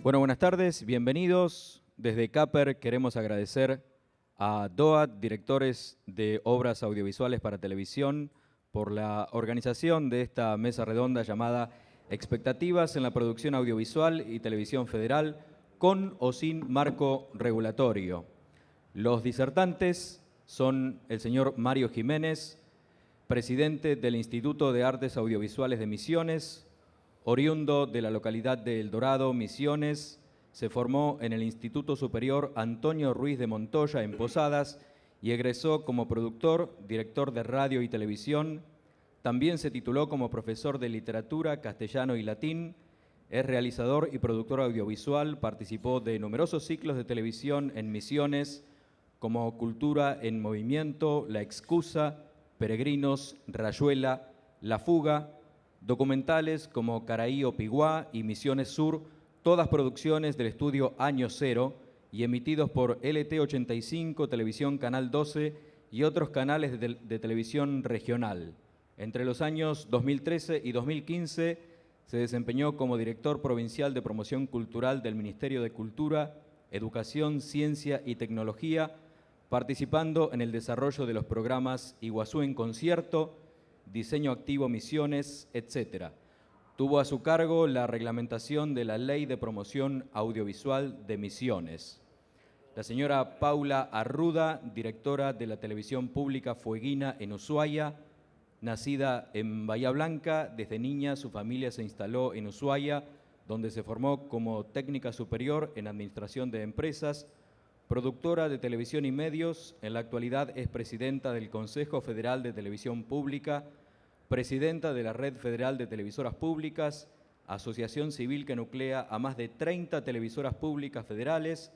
Bueno, buenas tardes, bienvenidos. Desde CAPER queremos agradecer a DOAT, directores de obras audiovisuales para televisión, por la organización de esta mesa redonda llamada Expectativas en la producción audiovisual y televisión federal, con o sin marco regulatorio. Los disertantes son el señor Mario Jiménez, presidente del Instituto de Artes Audiovisuales de Misiones, oriundo de la localidad de El Dorado, Misiones. Se formó en el Instituto Superior Antonio Ruiz de Montoya en Posadas y egresó como productor, director de radio y televisión. También se tituló como profesor de literatura, castellano y latín. Es realizador y productor audiovisual. Participó de numerosos ciclos de televisión en Misiones, como Cultura en Movimiento, La Excusa, Peregrinos, Rayuela, La Fuga, documentales como Caraí Piguá y Misiones Sur, todas producciones del estudio Año Cero y emitidos por LT85, Televisión Canal 12 y otros canales de televisión regional. Entre los años 2013 y 2015 se desempeñó como director provincial de promoción cultural del Ministerio de Cultura, Educación, Ciencia y Tecnología, participando en el desarrollo de los programas Iguazú en Concierto, Diseño Activo Misiones, etc. Tuvo a su cargo la reglamentación de la Ley de Promoción Audiovisual de Misiones. La señora Paula Arruda, directora de la televisión pública Fueguina en Ushuaia, nacida en Bahía Blanca, desde niña su familia se instaló en Ushuaia, donde se formó como técnica superior en Administración de Empresas, productora de televisión y medios. En la actualidad es presidenta del Consejo Federal de Televisión Pública, presidenta de la Red Federal de Televisoras Públicas, asociación civil que nuclea a más de 30 televisoras públicas federales,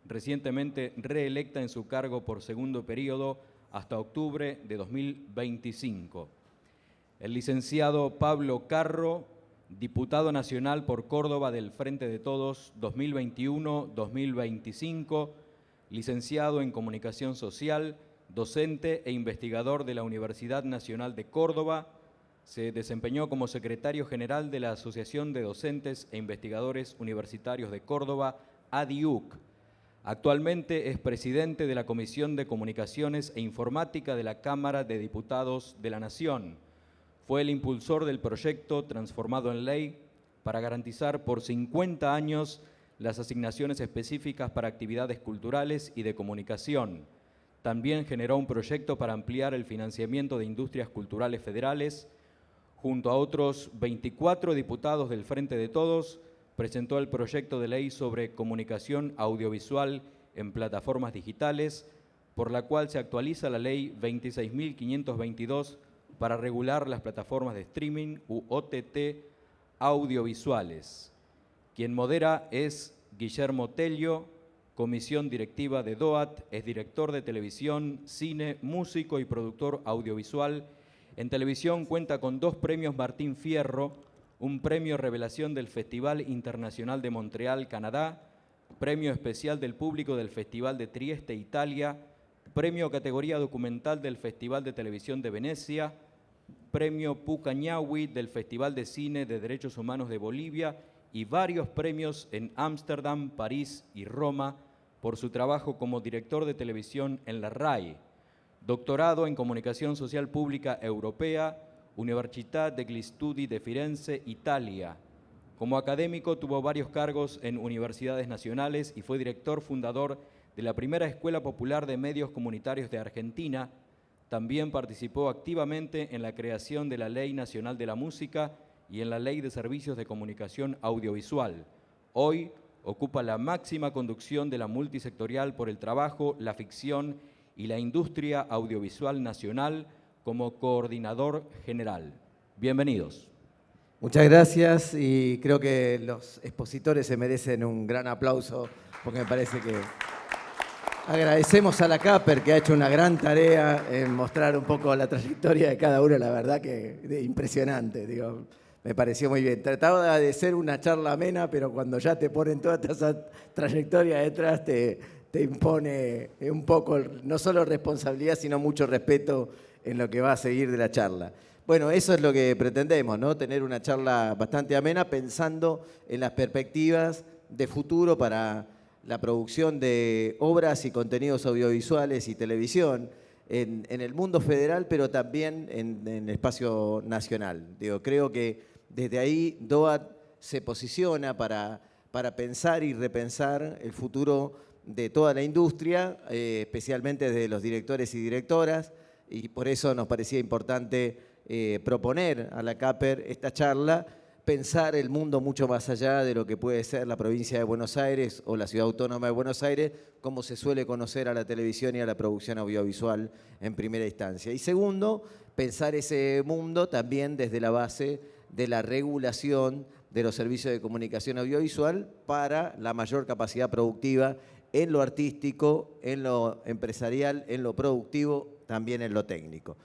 recientemente reelecta en su cargo por segundo periodo hasta octubre de 2025. El licenciado Pablo Carro, diputado nacional por Córdoba del Frente de Todos 2021-2025, licenciado en Comunicación Social, docente e investigador de la Universidad Nacional de Córdoba. Se desempeñó como secretario general de la Asociación de Docentes e Investigadores Universitarios de Córdoba, ADIUC. Actualmente es presidente de la Comisión de Comunicaciones e Informática de la Cámara de Diputados de la Nación. Fue el impulsor del proyecto transformado en ley para garantizar por 50 años las asignaciones específicas para actividades culturales y de comunicación. También generó un proyecto para ampliar el financiamiento de industrias culturales federales. Junto a otros 24 diputados del Frente de Todos, presentó el proyecto de ley sobre comunicación audiovisual en plataformas digitales, por la cual se actualiza la ley 26.522 para regular las plataformas de streaming u OTT audiovisuales. Quien modera es Guillermo Tello, comisión directiva de DOAT, es director de televisión, cine, músico y productor audiovisual. En televisión cuenta con 2 premios Martín Fierro, un premio Revelación del Festival Internacional de Montreal, Canadá, premio especial del público del Festival de Trieste, Italia, premio categoría documental del Festival de Televisión de Venecia, premio Pucañahui del Festival de Cine de Derechos Humanos de Bolivia y varios premios en Ámsterdam, París y Roma por su trabajo como director de televisión en la RAI. Doctorado en Comunicación Social Pública Europea, Università degli Studi de Firenze, Italia. Como académico tuvo varios cargos en universidades nacionales y fue director fundador de la primera Escuela Popular de Medios Comunitarios de Argentina. También participó activamente en la creación de la Ley Nacional de la Música y en la Ley de Servicios de Comunicación Audiovisual. Hoy ocupa la máxima conducción de la multisectorial por el trabajo, la ficción y la industria audiovisual nacional como coordinador general. Bienvenidos. Muchas gracias y creo que los expositores se merecen un gran aplauso porque me parece que agradecemos a la CAPER que ha hecho una gran tarea en mostrar un poco la trayectoria de cada uno, la verdad que impresionante, digo. Me pareció muy bien. Trataba de ser una charla amena, pero cuando ya te ponen toda esa trayectoria detrás, te impone un poco, no solo responsabilidad, sino mucho respeto en lo que va a seguir de la charla. Bueno, eso es lo que pretendemos, ¿no? Tener una charla bastante amena pensando en las perspectivas de futuro para la producción de obras y contenidos audiovisuales y televisión en el mundo federal, pero también en el espacio nacional. Creo que desde ahí DOAT se posiciona para pensar y repensar el futuro de toda la industria, especialmente de los directores y directoras, y por eso nos parecía importante proponer a la CAPER esta charla, pensar el mundo mucho más allá de lo que puede ser la provincia de Buenos Aires o la ciudad autónoma de Buenos Aires, como se suele conocer a la televisión y a la producción audiovisual en primera instancia. Y segundo, pensar ese mundo también desde la base de la regulación de los servicios de comunicación audiovisual para la mayor capacidad productiva en lo artístico, en lo empresarial, en lo productivo, también en lo técnico.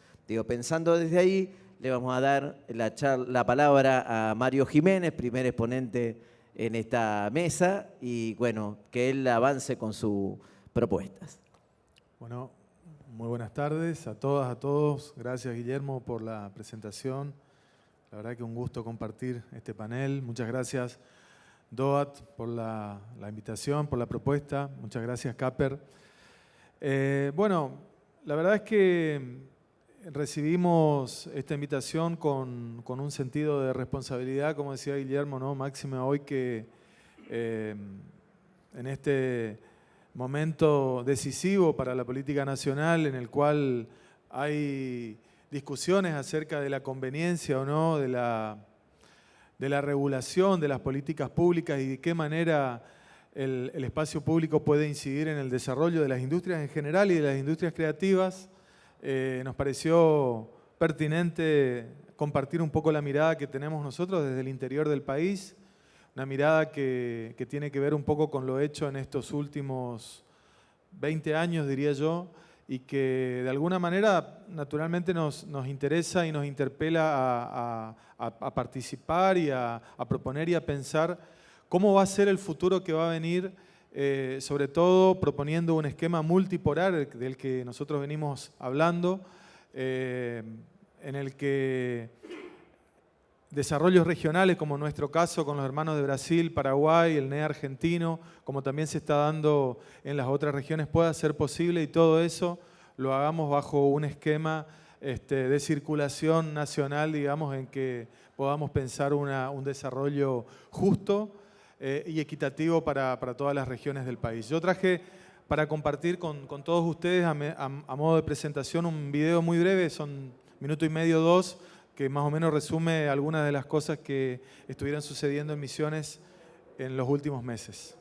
Pensando desde ahí, le vamos a dar la palabra a Mario Jiménez, primer exponente en esta mesa, y bueno, que él avance con sus propuestas. Bueno, muy buenas tardes a todas, a todos. Gracias, Guillermo, por la presentación. La verdad que un gusto compartir este panel. Muchas gracias, DOAT, por la invitación, por la propuesta. Muchas gracias, CAPER. Bueno, la verdad es que recibimos esta invitación con un sentido de responsabilidad, como decía Guillermo, ¿no? Máxima hoy que en este momento decisivo para la política nacional, en el cual hay discusiones acerca de la conveniencia o no de la regulación de las políticas públicas y de qué manera el espacio público puede incidir en el desarrollo de las industrias en general y de las industrias creativas. Nos pareció pertinente compartir un poco la mirada que tenemos nosotros desde el interior del país, una mirada que tiene que ver un poco con lo hecho en estos últimos 20 años, diría yo, y que de alguna manera naturalmente nos interesa y nos interpela a participar y a proponer y a pensar cómo va a ser el futuro que va a venir, sobre todo proponiendo un esquema multipolar del que nosotros venimos hablando, en el que desarrollos regionales, como en nuestro caso con los hermanos de Brasil, Paraguay, el NEA argentino, como también se está dando en las otras regiones, pueda ser posible, y todo eso lo hagamos bajo un esquema de circulación nacional, digamos, en que podamos pensar un desarrollo justo y equitativo para todas las regiones del país. Yo traje para compartir con todos ustedes a modo de presentación un video muy breve, son 1 minuto y medio, 2, que más o menos resume algunas de las cosas que estuvieron sucediendo en Misiones en los últimos meses.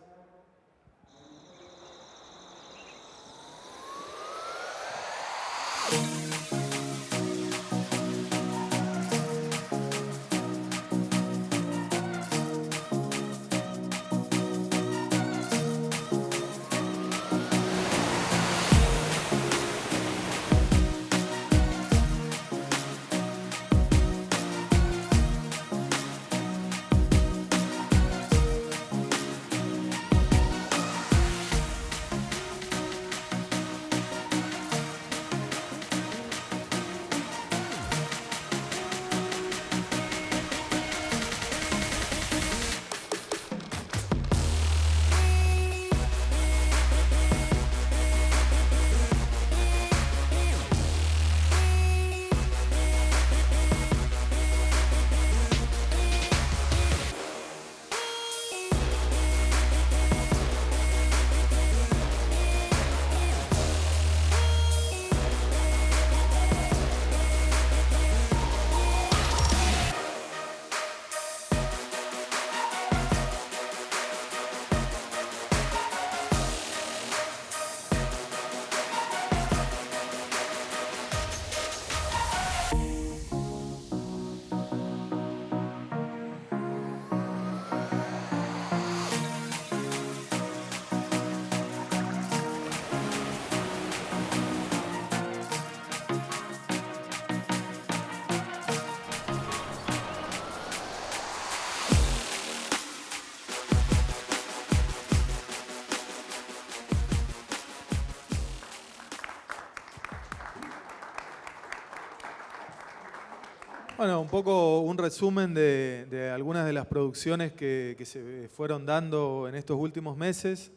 Bueno, un poco un resumen de algunas de las producciones que se fueron dando en estos últimos meses.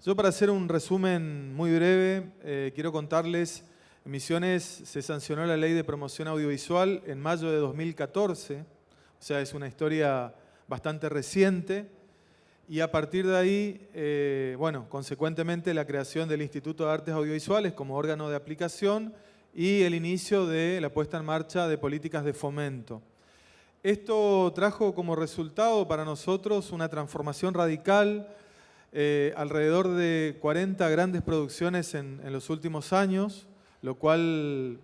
Yo, para hacer un resumen muy breve, quiero contarles, en Misiones se sancionó la Ley de Promoción Audiovisual en mayo de 2014, o sea, es una historia bastante reciente, y a partir de ahí, bueno, consecuentemente la creación del Instituto de Artes Audiovisuales como órgano de aplicación y el inicio de la puesta en marcha de políticas de fomento. Esto trajo como resultado para nosotros una transformación radical, alrededor de 40 grandes producciones en los últimos años, lo cual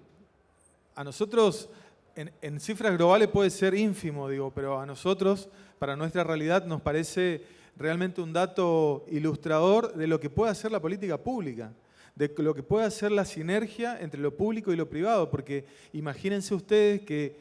a nosotros en cifras globales puede ser ínfimo, digo, pero a nosotros, para nuestra realidad, nos parece realmente un dato ilustrador de lo que puede hacer la política pública, de lo que puede hacer la sinergia entre lo público y lo privado, porque imagínense ustedes que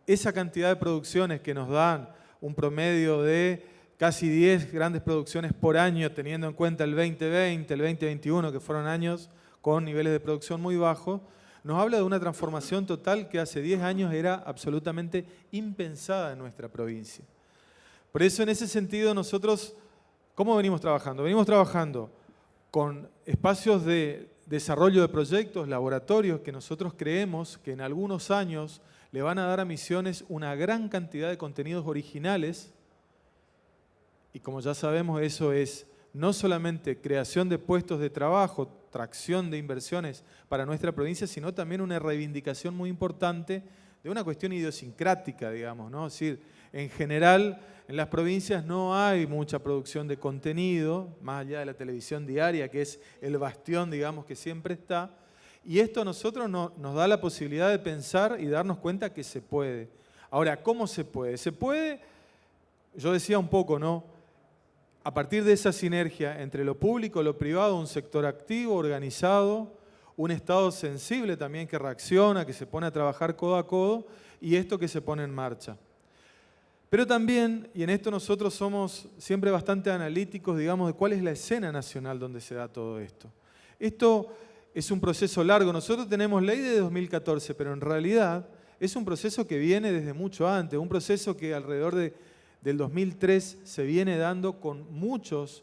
esa cantidad de producciones que nos dan un promedio de casi 10 grandes producciones por año, teniendo en cuenta el 2020, el 2021, que fueron años con niveles de producción muy bajos, nos habla de una transformación total que hace 10 años era absolutamente impensada en nuestra provincia. Por eso, en ese sentido, nosotros, ¿cómo venimos trabajando? Venimos trabajando con espacios de desarrollo de proyectos, laboratorios, que nosotros creemos que en algunos años le van a dar a Misiones una gran cantidad de contenidos originales. Y como ya sabemos, eso es no solamente creación de puestos de trabajo, tracción de inversiones para nuestra provincia, sino también una reivindicación muy importante de una cuestión idiosincrática, digamos, ¿no? Es decir, en general, en las provincias no hay mucha producción de contenido, más allá de la televisión diaria, que es el bastión, digamos, que siempre está. Y esto a nosotros nos da la posibilidad de pensar y darnos cuenta que se puede. Ahora, ¿cómo se puede? Se puede, yo decía un poco, ¿no? A partir de esa sinergia entre lo público y lo privado, un sector activo, organizado, un Estado sensible también que reacciona, que se pone a trabajar codo a codo, y esto que se pone en marcha. Pero también, y en esto nosotros somos siempre bastante analíticos, digamos, de cuál es la escena nacional donde se da todo esto. Esto es un proceso largo. Nosotros tenemos ley de 2014, pero en realidad es un proceso que viene desde mucho antes, un proceso que alrededor del 2003 se viene dando con muchas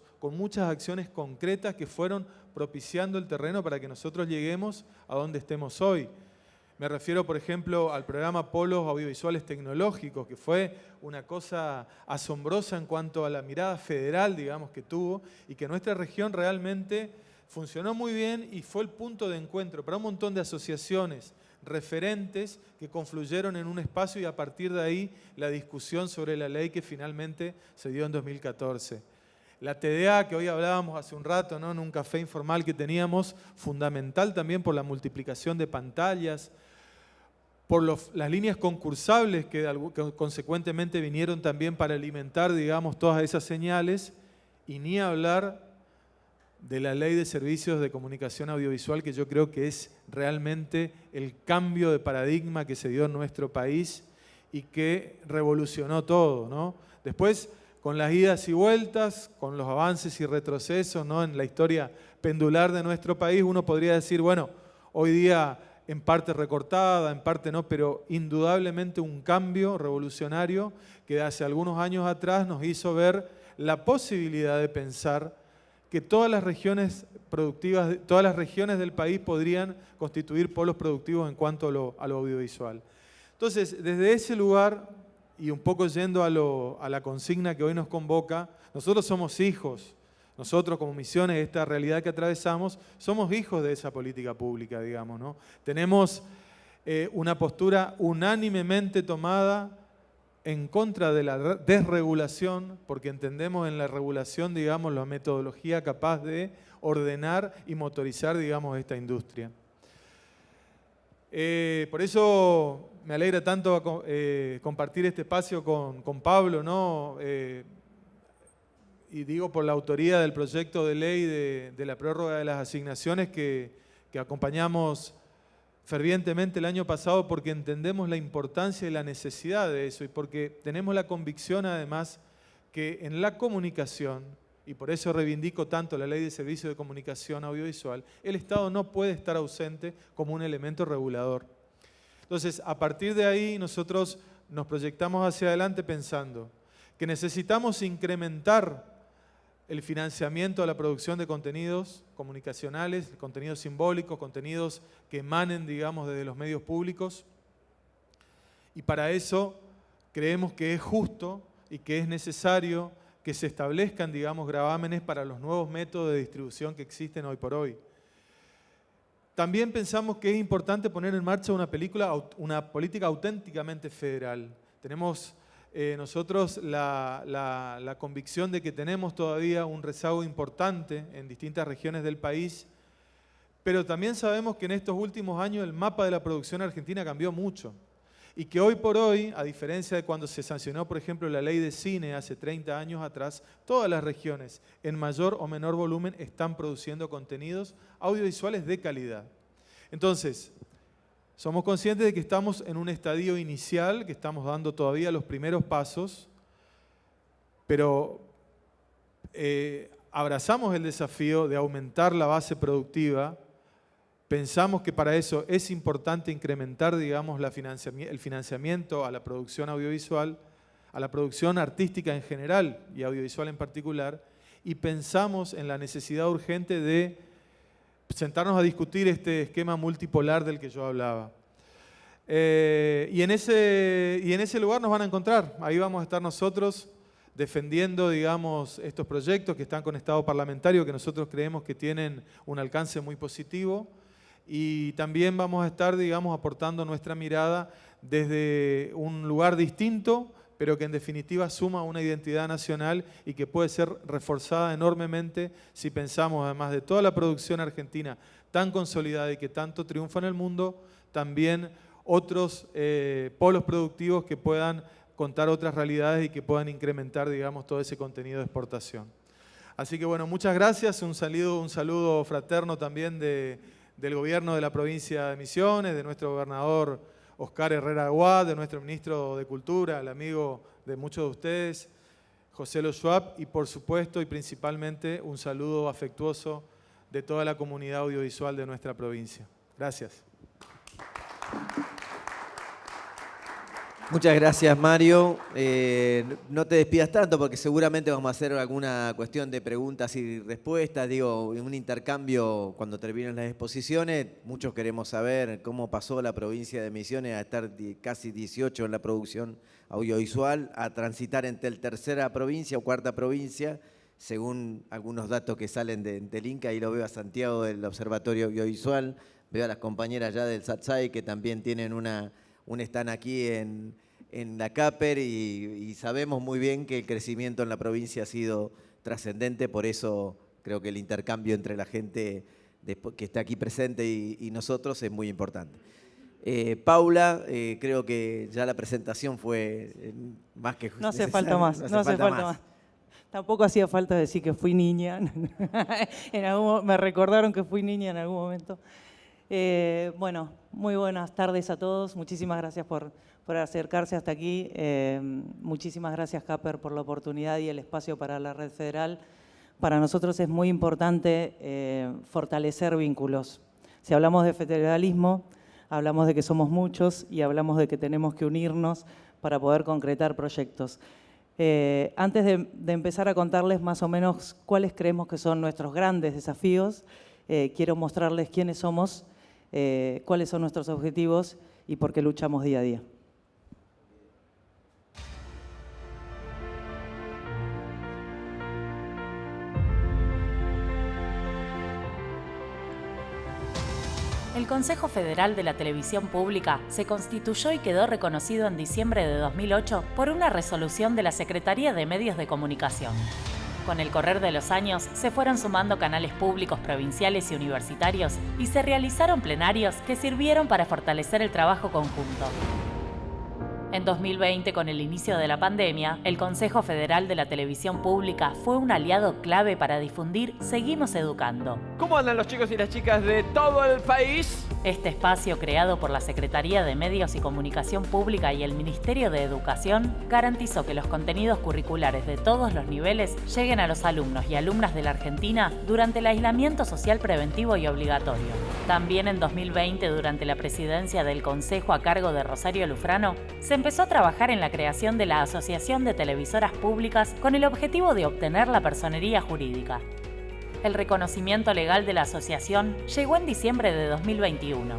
acciones concretas que fueron propiciando el terreno para que nosotros lleguemos a donde estemos hoy. Me refiero, por ejemplo, al programa Polos Audiovisuales Tecnológicos, que fue una cosa asombrosa en cuanto a la mirada federal, digamos, que tuvo, y que nuestra región realmente funcionó muy bien y fue el punto de encuentro para un montón de asociaciones referentes que confluyeron en un espacio, y a partir de ahí la discusión sobre la ley que finalmente se dio en 2014. La TDA, que hoy hablábamos hace un rato, ¿no?, en un café informal que teníamos, fundamental también por la multiplicación de pantallas, por las líneas concursables que consecuentemente vinieron también para alimentar, digamos, todas esas señales, y ni hablar de la Ley de Servicios de Comunicación Audiovisual, que yo creo que es realmente el cambio de paradigma que se dio en nuestro país y que revolucionó todo, ¿no? Después, con las idas y vueltas, con los avances y retrocesos, ¿no?, en la historia pendular de nuestro país, uno podría decir, bueno, hoy día en parte recortada, en parte no, pero indudablemente un cambio revolucionario que hace algunos años atrás nos hizo ver la posibilidad de pensar que todas las regiones productivas, todas las regiones del país podrían constituir polos productivos en cuanto a lo audiovisual. Entonces, desde ese lugar, y un poco yendo a la consigna que hoy nos convoca, nosotros somos hijos, nosotros como Misiones, esta realidad que atravesamos, somos hijos de esa política pública, digamos, ¿no? Tenemos una postura unánimemente tomada en contra de la desregulación, porque entendemos en la regulación, digamos, la metodología capaz de ordenar y motorizar, digamos, esta industria. Por eso me alegra tanto compartir este espacio con Pablo, ¿no? Y digo por la autoría del proyecto de ley de la prórroga de las asignaciones que acompañamos fervientemente el año pasado, porque entendemos la importancia y la necesidad de eso, y porque tenemos la convicción además que en la comunicación, y por eso reivindico tanto la Ley de Servicios de Comunicación Audiovisual, el Estado no puede estar ausente como un elemento regulador. Entonces, a partir de ahí, nosotros nos proyectamos hacia adelante pensando que necesitamos incrementar el financiamiento a la producción de contenidos comunicacionales, contenidos simbólicos, contenidos que emanen, digamos, desde los medios públicos. Y para eso creemos que es justo y que es necesario que se establezcan, digamos, gravámenes para los nuevos métodos de distribución que existen hoy por hoy. También pensamos que es importante poner en marcha una política auténticamente federal. Tenemos nosotros la convicción de que tenemos todavía un rezago importante en distintas regiones del país, pero también sabemos que en estos últimos años el mapa de la producción argentina cambió mucho y que hoy por hoy, a diferencia de cuando se sancionó, por ejemplo, la ley de cine hace 30 años atrás, todas las regiones, en mayor o menor volumen, están produciendo contenidos audiovisuales de calidad. Entonces, somos conscientes de que estamos en un estadio inicial, que estamos dando todavía los primeros pasos, pero abrazamos el desafío de aumentar la base productiva. Pensamos que para eso es importante incrementar, digamos, el financiamiento a la producción audiovisual, a la producción artística en general y audiovisual en particular, y pensamos en la necesidad urgente de sentarnos a discutir este esquema multipolar del que yo hablaba. Y en ese lugar nos van a encontrar. Ahí vamos a estar nosotros defendiendo, digamos, estos proyectos que están con Estado parlamentario, que nosotros creemos que tienen un alcance muy positivo. Y también vamos a estar, digamos, aportando nuestra mirada desde un lugar distinto, pero que en definitiva suma una identidad nacional y que puede ser reforzada enormemente si pensamos, además de toda la producción argentina tan consolidada y que tanto triunfa en el mundo, también otros polos productivos que puedan contar otras realidades y que puedan incrementar, digamos, todo ese contenido de exportación. Así que bueno, muchas gracias, un saludo fraterno también del gobierno de la provincia de Misiones, de nuestro gobernador Oscar Herrera Aguad, de nuestro ministro de Cultura, el amigo de muchos de ustedes, José Lo Schwab, y por supuesto y principalmente un saludo afectuoso de toda la comunidad audiovisual de nuestra provincia. Gracias. Muchas gracias, Mario. No te despidas tanto porque seguramente vamos a hacer alguna cuestión de preguntas y respuestas. Digo, un intercambio cuando terminen las exposiciones. Muchos queremos saber cómo pasó la provincia de Misiones a estar casi 18 en la producción audiovisual, a transitar entre la tercera provincia o cuarta provincia, según algunos datos que salen del Inca. Ahí lo veo a Santiago del Observatorio Audiovisual, veo a las compañeras ya del SATSAI que también tienen un stand aquí en la CAPER y sabemos muy bien que el crecimiento en la provincia ha sido trascendente, por eso creo que el intercambio entre la gente que está aquí presente y nosotros es muy importante. Paula, creo que ya la presentación fue más que No hace falta más, no hace falta más. Tampoco hacía falta decir que fui niña. Me recordaron que fui niña en algún momento. Bueno, muy buenas tardes a todos. Muchísimas gracias por acercarse hasta aquí. Muchísimas gracias, CAPER, por la oportunidad y el espacio para la Red Federal. Para nosotros es muy importante fortalecer vínculos. Si hablamos de federalismo, hablamos de que somos muchos y hablamos de que tenemos que unirnos para poder concretar proyectos. Antes de empezar a contarles más o menos cuáles creemos que son nuestros grandes desafíos, quiero mostrarles quiénes somos, cuáles son nuestros objetivos y por qué luchamos día a día. El Consejo Federal de la Televisión Pública se constituyó y quedó reconocido en diciembre de 2008 por una resolución de la Secretaría de Medios de Comunicación. Con el correr de los años, se fueron sumando canales públicos provinciales y universitarios y se realizaron plenarios que sirvieron para fortalecer el trabajo conjunto. En 2020, con el inicio de la pandemia, el Consejo Federal de la Televisión Pública fue un aliado clave para difundir Seguimos Educando. ¿Cómo andan los chicos y las chicas de todo el país? Este espacio, creado por la Secretaría de Medios y Comunicación Pública y el Ministerio de Educación, garantizó que los contenidos curriculares de todos los niveles lleguen a los alumnos y alumnas de la Argentina durante el aislamiento social preventivo y obligatorio. También en 2020, durante la presidencia del Consejo a cargo de Rosario Lufrano, se empezó a trabajar en la creación de la Asociación de Televisoras Públicas con el objetivo de obtener la personería jurídica. El reconocimiento legal de la asociación llegó en diciembre de 2021.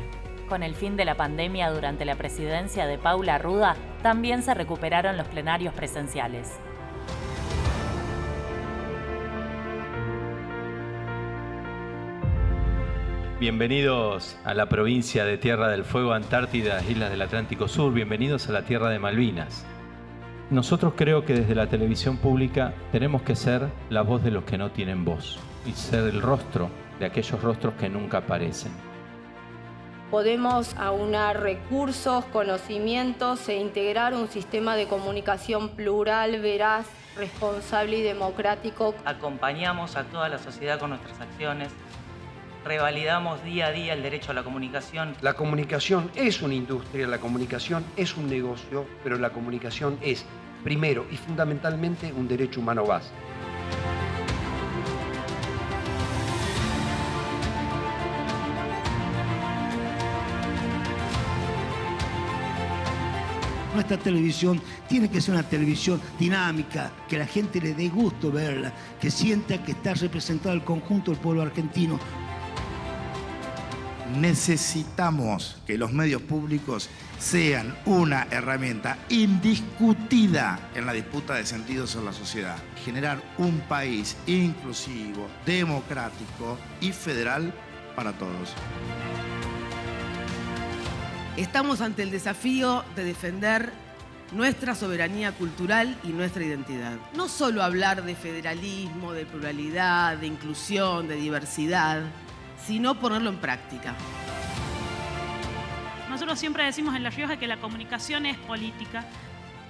Con el fin de la pandemia durante la presidencia de Paula Ruda, también se recuperaron los plenarios presenciales. Bienvenidos a la provincia de Tierra del Fuego, Antártida, Islas del Atlántico Sur. Bienvenidos a la tierra de Malvinas. Nosotros creo que desde la televisión pública tenemos que ser la voz de los que no tienen voz y ser el rostro de aquellos rostros que nunca aparecen. Podemos aunar recursos, conocimientos e integrar un sistema de comunicación plural, veraz, responsable y democrático. Acompañamos a toda la sociedad con nuestras acciones. Revalidamos día a día el derecho a la comunicación. La comunicación es una industria, la comunicación es un negocio, pero la comunicación es, primero y fundamentalmente, un derecho humano básico. Nuestra televisión tiene que ser una televisión dinámica, que la gente le dé gusto verla, que sienta que está representado el conjunto del pueblo argentino. Necesitamos que los medios públicos sean una herramienta indiscutida en la disputa de sentidos en la sociedad. Generar un país inclusivo, democrático y federal para todos. Estamos ante el desafío de defender nuestra soberanía cultural y nuestra identidad. No solo hablar de federalismo, de pluralidad, de inclusión, de diversidad, sino ponerlo en práctica. Nosotros siempre decimos en La Rioja que la comunicación es política.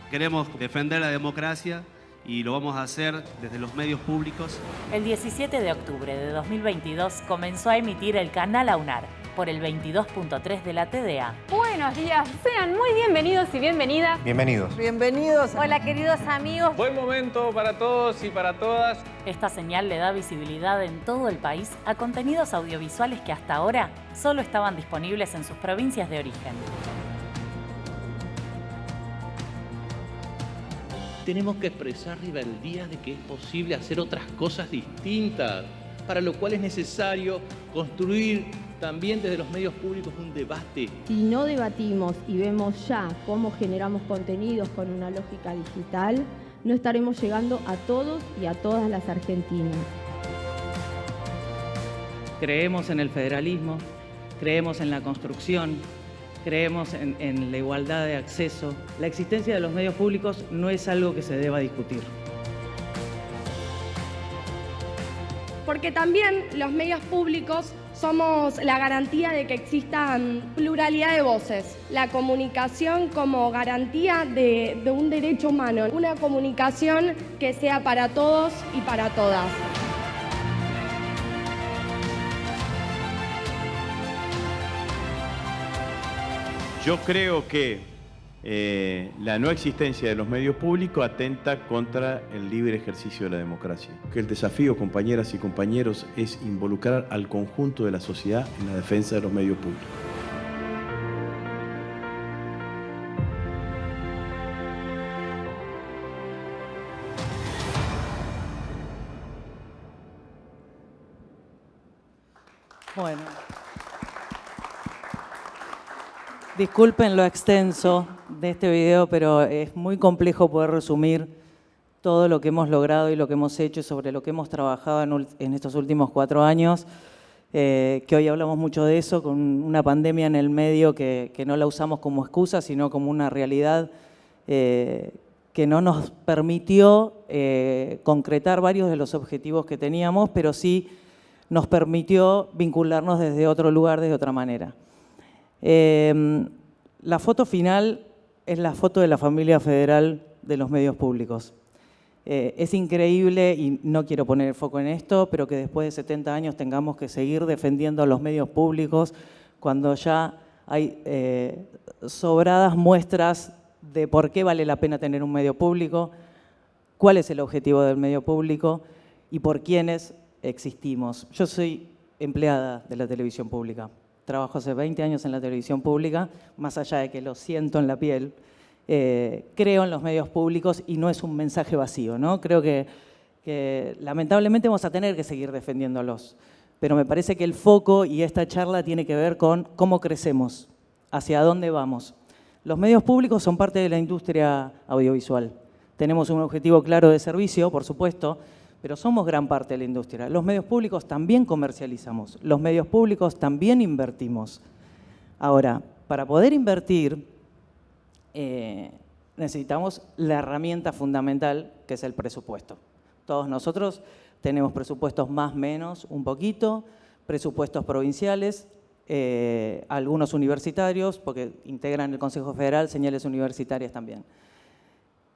Queremos defender la democracia y lo vamos a hacer desde los medios públicos. El 17 de octubre de 2022 comenzó a emitir el canal AUNAR por el 22.3 de la TDA. Buenos días, sean muy bienvenidos y bienvenidas. Bienvenidos. Bienvenidos. Hola queridos amigos. Buen momento para todos y para todas. Esta señal le da visibilidad en todo el país a contenidos audiovisuales que hasta ahora solo estaban disponibles en sus provincias de origen. Tenemos que expresar rebeldía de que es posible hacer otras cosas distintas, para lo cual es necesario construir también desde los medios públicos un debate. Si no debatimos y vemos ya cómo generamos contenidos con una lógica digital, no estaremos llegando a todos y a todas las argentinas. Creemos en el federalismo, creemos en la construcción, creemos en la igualdad de acceso. La existencia de los medios públicos no es algo que se deba discutir. Porque también los medios públicos somos la garantía de que existan pluralidad de voces. La comunicación como garantía de un derecho humano. Una comunicación que sea para todos y para todas. Yo creo que la no existencia de los medios públicos atenta contra el libre ejercicio de la democracia. Que el desafío, compañeras y compañeros, es involucrar al conjunto de la sociedad en la defensa de los medios públicos. Bueno. Disculpen lo extenso de este video, pero es muy complejo poder resumir todo lo que hemos logrado y lo que hemos hecho sobre lo que hemos trabajado en estos últimos 4 años, que hoy hablamos mucho de eso, con una pandemia en el medio que no la usamos como excusa, sino como una realidad que no nos permitió concretar varios de los objetivos que teníamos, pero sí nos permitió vincularnos desde otro lugar, desde otra manera. La foto final es la foto de la familia federal de los medios públicos. Es increíble, y no quiero poner el foco en esto, pero que después de 70 años tengamos que seguir defendiendo a los medios públicos cuando ya hay sobradas muestras de por qué vale la pena tener un medio público, cuál es el objetivo del medio público y por quiénes existimos. Yo soy empleada de la televisión pública. Trabajo hace 20 años en la televisión pública, más allá de que lo siento en la piel. Creo en los medios públicos y no es un mensaje vacío, ¿no? Creo que lamentablemente vamos a tener que seguir defendiéndolos. Pero me parece que el foco y esta charla tiene que ver con cómo crecemos, hacia dónde vamos. Los medios públicos son parte de la industria audiovisual. Tenemos un objetivo claro de servicio, por supuesto, pero somos gran parte de la industria. Los medios públicos también comercializamos, los medios públicos también invertimos. Ahora, para poder invertir, necesitamos la herramienta fundamental, que es el presupuesto. Todos nosotros tenemos presupuestos más o menos, un poquito, presupuestos provinciales, algunos universitarios, porque integran el Consejo Federal, señales universitarias también.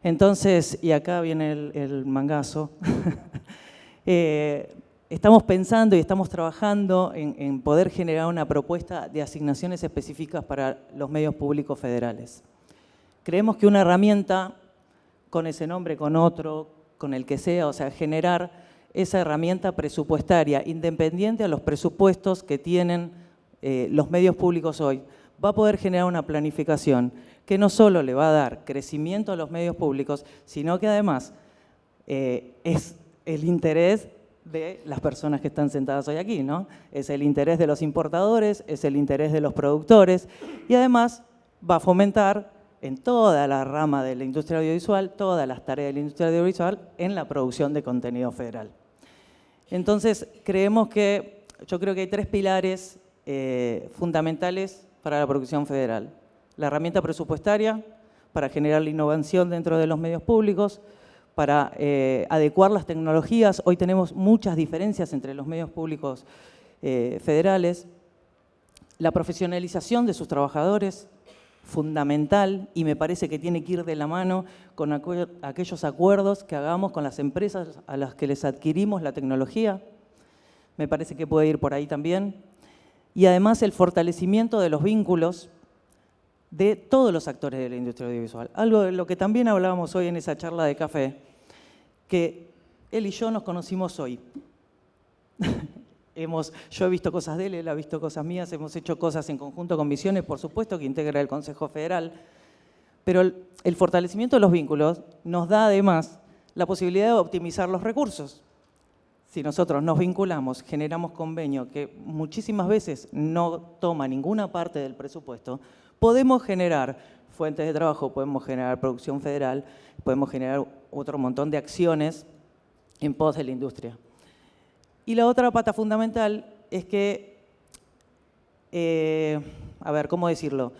Entonces, y acá viene el mangazo, estamos pensando y estamos trabajando en poder generar una propuesta de asignaciones específicas para los medios públicos federales. Creemos que una herramienta, con ese nombre, con otro, con el que sea, o sea, generar esa herramienta presupuestaria independiente a los presupuestos que tienen los medios públicos hoy, va a poder generar una planificación que no solo le va a dar crecimiento a los medios públicos, sino que además es el interés de las personas que están sentadas hoy aquí, ¿no? Es el interés de los importadores, es el interés de los productores y además va a fomentar en toda la rama de la industria audiovisual, todas las tareas de la industria audiovisual en la producción de contenido federal. Entonces, yo creo que hay 3 pilares fundamentales para la producción federal. La herramienta presupuestaria, para generar la innovación dentro de los medios públicos, para adecuar las tecnologías. Hoy tenemos muchas diferencias entre los medios públicos federales. La profesionalización de sus trabajadores, fundamental, y me parece que tiene que ir de la mano con aquellos acuerdos que hagamos con las empresas a las que les adquirimos la tecnología. Me parece que puede ir por ahí también. Y además el fortalecimiento de los vínculos de todos los actores de la industria audiovisual. Algo de lo que también hablábamos hoy en esa charla de café, que él y yo nos conocimos hoy. Yo he visto cosas de él ha visto cosas mías, hemos hecho cosas en conjunto con Misiones, por supuesto, que integra el Consejo Federal, pero el fortalecimiento de los vínculos nos da además la posibilidad de optimizar los recursos. Si nosotros nos vinculamos, generamos convenio que muchísimas veces no toma ninguna parte del presupuesto, podemos generar fuentes de trabajo, podemos generar producción federal, podemos generar otro montón de acciones en pos de la industria. Y la otra pata fundamental es que, a ver, ¿cómo decirlo?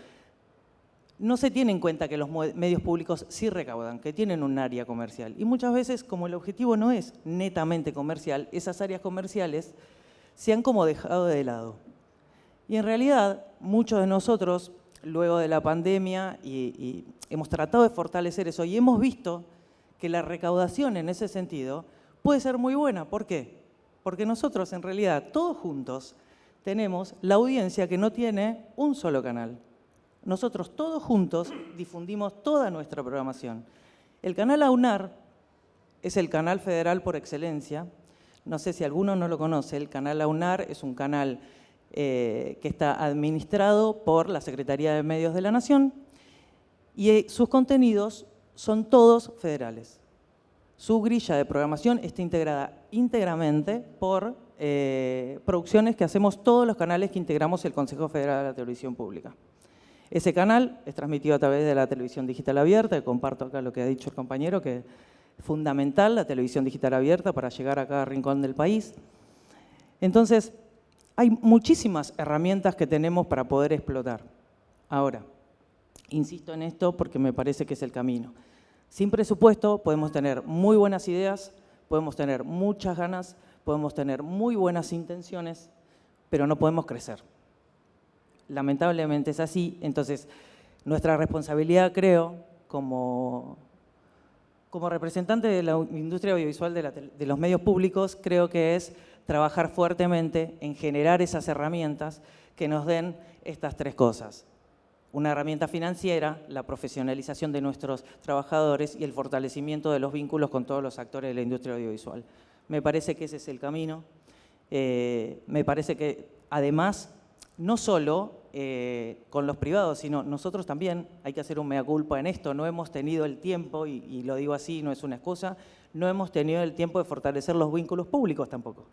No se tiene en cuenta que los medios públicos sí recaudan, que tienen un área comercial. Y muchas veces, como el objetivo no es netamente comercial, esas áreas comerciales se han como dejado de lado. Y en realidad, muchos de nosotros, luego de la pandemia, y hemos tratado de fortalecer eso, y hemos visto que la recaudación en ese sentido puede ser muy buena. ¿Por qué? Porque nosotros, en realidad, todos juntos, tenemos la audiencia que no tiene un solo canal. Nosotros todos juntos difundimos toda nuestra programación. El canal AUNAR es el canal federal por excelencia. No sé si alguno no lo conoce. El canal AUNAR es un canal que está administrado por la Secretaría de Medios de la Nación y sus contenidos son todos federales. Su grilla de programación está integrada íntegramente por producciones que hacemos todos los canales que integramos el Consejo Federal de la Televisión Pública. Ese canal es transmitido a través de la televisión digital abierta, y comparto acá lo que ha dicho el compañero, que es fundamental la televisión digital abierta para llegar a cada rincón del país. Entonces, hay muchísimas herramientas que tenemos para poder explotar. Ahora, insisto en esto porque me parece que es el camino. Sin presupuesto podemos tener muy buenas ideas, podemos tener muchas ganas, podemos tener muy buenas intenciones, pero no podemos crecer. Lamentablemente es así. Entonces, nuestra responsabilidad, creo, como representante de la industria audiovisual de los medios públicos, creo que es trabajar fuertemente en generar esas herramientas que nos den estas tres cosas. Una herramienta financiera, la profesionalización de nuestros trabajadores y el fortalecimiento de los vínculos con todos los actores de la industria audiovisual. Me parece que ese es el camino. Me parece que además, no solo con los privados, sino nosotros también hay que hacer un mea culpa en esto. No hemos tenido el tiempo, y lo digo así, no es una excusa, no hemos tenido el tiempo de fortalecer los vínculos públicos tampoco.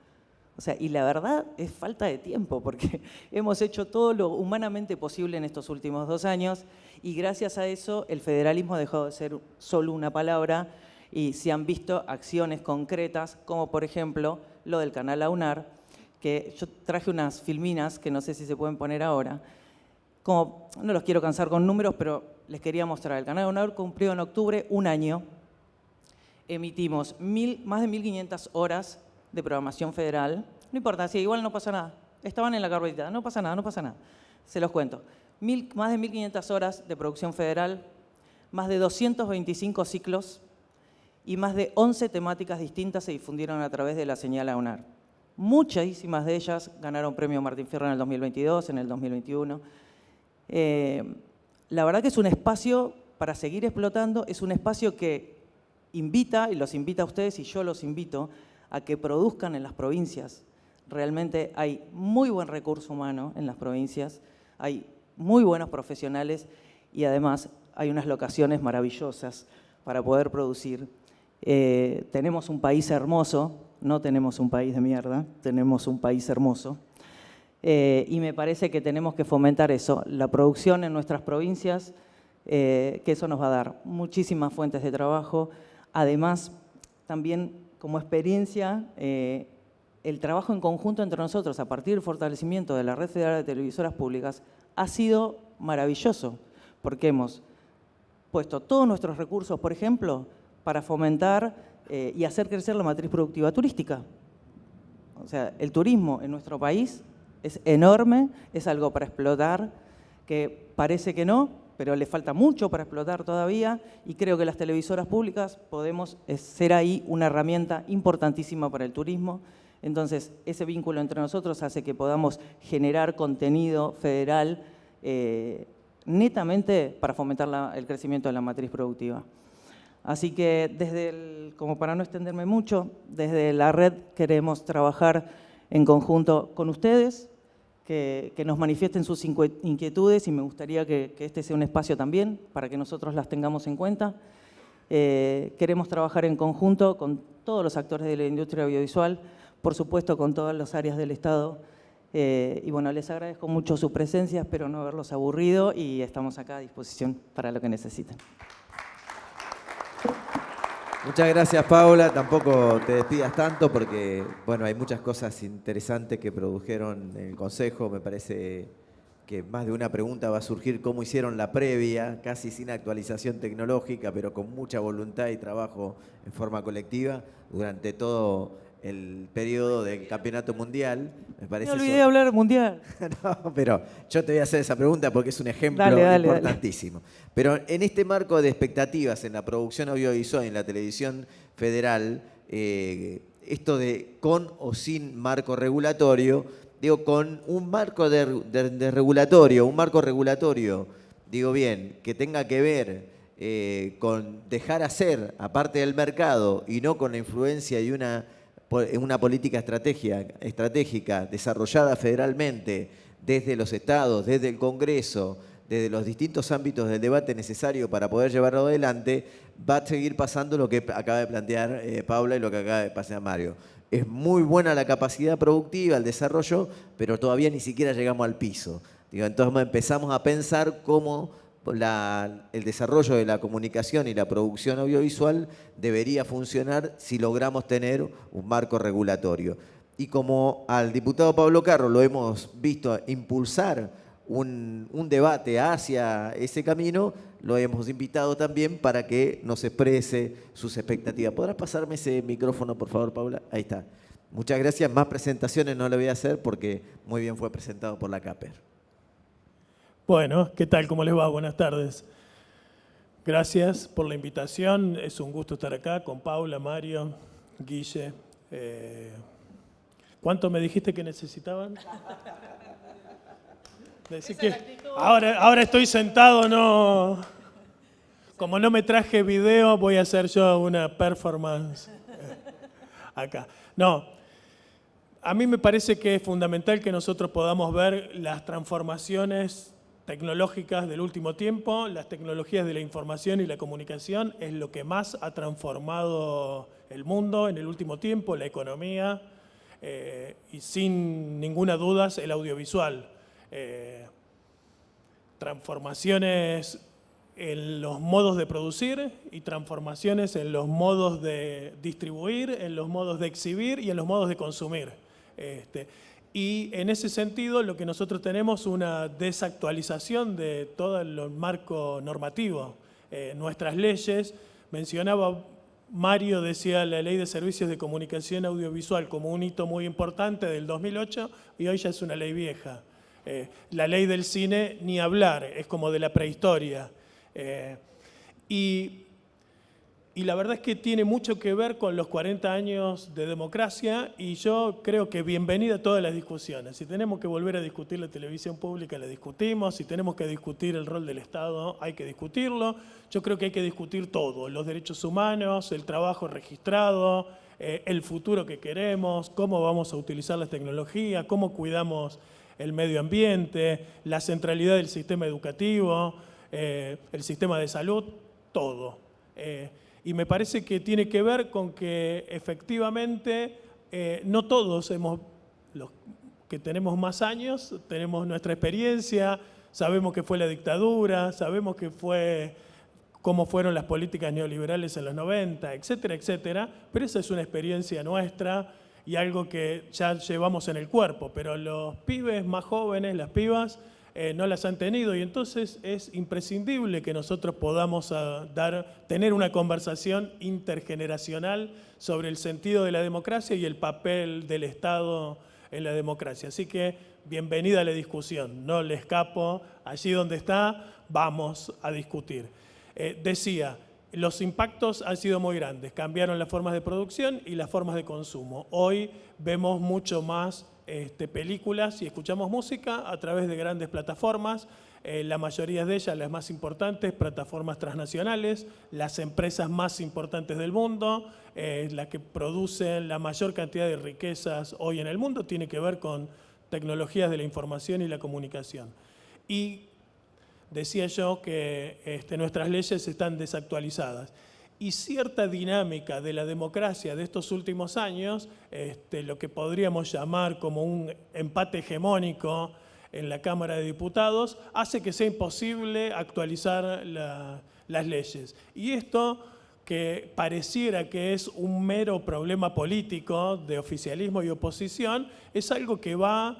O sea, y la verdad es falta de tiempo, porque hemos hecho todo lo humanamente posible en estos últimos 2 años y gracias a eso el federalismo ha dejado de ser solo una palabra y se han visto acciones concretas, como por ejemplo lo del canal AUNAR, que yo traje unas filminas que no sé si se pueden poner ahora. Como, no los quiero cansar con números, pero les quería mostrar. El canal AUNAR cumplió en octubre 1 año. Emitimos más de 1.500 horas de programación federal. No importa, sí, igual no pasa nada. Estaban en la carpetita, no pasa nada, no pasa nada. Se los cuento. Más de 1.500 horas de producción federal, más de 225 ciclos y más de 11 temáticas distintas se difundieron a través de la señal AUNAR. Muchísimas de ellas ganaron premio Martín Fierro en el 2022, en el 2021. La verdad que es un espacio para seguir explotando, es un espacio que invita, y los invita a ustedes y yo los invito, a que produzcan en las provincias. Realmente hay muy buen recurso humano en las provincias, hay muy buenos profesionales y además hay unas locaciones maravillosas para poder producir. Tenemos un país hermoso, no tenemos un país de mierda, tenemos un país hermoso. Y me parece que tenemos que fomentar eso, la producción en nuestras provincias, que eso nos va a dar muchísimas fuentes de trabajo. Además, también como experiencia, el trabajo en conjunto entre nosotros a partir del fortalecimiento de la Red Federal de Televisoras Públicas ha sido maravilloso, porque hemos puesto todos nuestros recursos, por ejemplo, para fomentar y hacer crecer la matriz productiva turística. O sea, el turismo en nuestro país es enorme, es algo para explotar, que parece que no, pero le falta mucho para explotar todavía y creo que las televisoras públicas podemos ser ahí una herramienta importantísima para el turismo. Entonces, ese vínculo entre nosotros hace que podamos generar contenido federal netamente para fomentar el crecimiento de la matriz productiva. Así que, como para no extenderme mucho, desde la red queremos trabajar en conjunto con ustedes, que nos manifiesten sus inquietudes y me gustaría que este sea un espacio también para que nosotros las tengamos en cuenta. Queremos trabajar en conjunto con todos los actores de la industria audiovisual, por supuesto con todas las áreas del Estado. Y bueno, les agradezco mucho su presencia, espero no haberlos aburrido y estamos acá a disposición para lo que necesiten. Muchas gracias, Paula. Tampoco te despidas tanto porque, bueno, hay muchas cosas interesantes que produjeron en el Consejo. Me parece que más de una pregunta va a surgir cómo hicieron la previa, casi sin actualización tecnológica, pero con mucha voluntad y trabajo en forma colectiva durante todo el periodo del Campeonato Mundial. Me olvidé de hablar mundial. No, pero yo te voy a hacer esa pregunta porque es un ejemplo importantísimo. Dale. Pero en este marco de expectativas en la producción audiovisual y en la televisión federal, esto de con o sin marco regulatorio, digo, con un marco regulatorio, un marco regulatorio, digo bien, que tenga que ver con dejar hacer, aparte del mercado, y no con la influencia y una política estratégica desarrollada federalmente desde los estados, desde el Congreso, desde los distintos ámbitos del debate necesario para poder llevarlo adelante, va a seguir pasando lo que acaba de plantear Paula y lo que acaba de pasar Mario. Es muy buena la capacidad productiva, el desarrollo, pero todavía ni siquiera llegamos al piso. Digo, entonces empezamos a pensar cómo el desarrollo de la comunicación y la producción audiovisual debería funcionar si logramos tener un marco regulatorio. Y como al diputado Pablo Carro lo hemos visto impulsar un debate hacia ese camino, lo hemos invitado también para que nos exprese sus expectativas. ¿Podrás pasarme ese micrófono, por favor, Paula? Ahí está. Muchas gracias. Más presentaciones no le voy a hacer porque muy bien fue presentado por la CAPER. Bueno, ¿qué tal? ¿Cómo les va? Buenas tardes. Gracias por la invitación. Es un gusto estar acá con Paula, Mario, Guille. ¿Cuánto me dijiste que necesitaban? Decir que ahora estoy sentado, no. Como no me traje video, voy a hacer yo una performance acá. No, a mí me parece que es fundamental que nosotros podamos ver las transformaciones tecnológicas del último tiempo. Las tecnologías de la información y la comunicación es lo que más ha transformado el mundo en el último tiempo, la economía y sin ninguna duda el audiovisual. Transformaciones en los modos de producir y transformaciones en los modos de distribuir, en los modos de exhibir y en los modos de consumir. Y en ese sentido lo que nosotros tenemos es una desactualización de todo el marco normativo. Nuestras leyes, mencionaba Mario, decía la Ley de Servicios de Comunicación Audiovisual como un hito muy importante del 2008 y hoy ya es una ley vieja. La ley del cine, ni hablar, es como de la prehistoria. Y la verdad es que tiene mucho que ver con los 40 años de democracia y yo creo que bienvenida a todas las discusiones. Si tenemos que volver a discutir la televisión pública, la discutimos. Si tenemos que discutir el rol del Estado, hay que discutirlo. Yo creo que hay que discutir todo, los derechos humanos, el trabajo registrado, el futuro que queremos, cómo vamos a utilizar las tecnologías, cómo cuidamos el medio ambiente, la centralidad del sistema educativo, el sistema de salud, todo. Y me parece que tiene que ver con que efectivamente no todos los que tenemos más años, tenemos nuestra experiencia, sabemos que fue la dictadura, sabemos que cómo fueron las políticas neoliberales en los 90, etcétera, etcétera, pero esa es una experiencia nuestra y algo que ya llevamos en el cuerpo, pero los pibes más jóvenes, las pibas, no las han tenido y entonces es imprescindible que nosotros podamos tener una conversación intergeneracional sobre el sentido de la democracia y el papel del Estado en la democracia. Así que bienvenida a la discusión, no le escapo, allí donde está vamos a discutir. Decía, los impactos han sido muy grandes, cambiaron las formas de producción y las formas de consumo. Hoy vemos mucho más películas y escuchamos música a través de grandes plataformas, la mayoría de ellas, las más importantes, plataformas transnacionales, las empresas más importantes del mundo, las que producen la mayor cantidad de riquezas hoy en el mundo, tiene que ver con tecnologías de la información y la comunicación. Y decía yo que nuestras leyes están desactualizadas. Y cierta dinámica de la democracia de estos últimos años, lo que podríamos llamar como un empate hegemónico en la Cámara de Diputados, hace que sea imposible actualizar las leyes. Y esto, que pareciera que es un mero problema político de oficialismo y oposición, es algo que va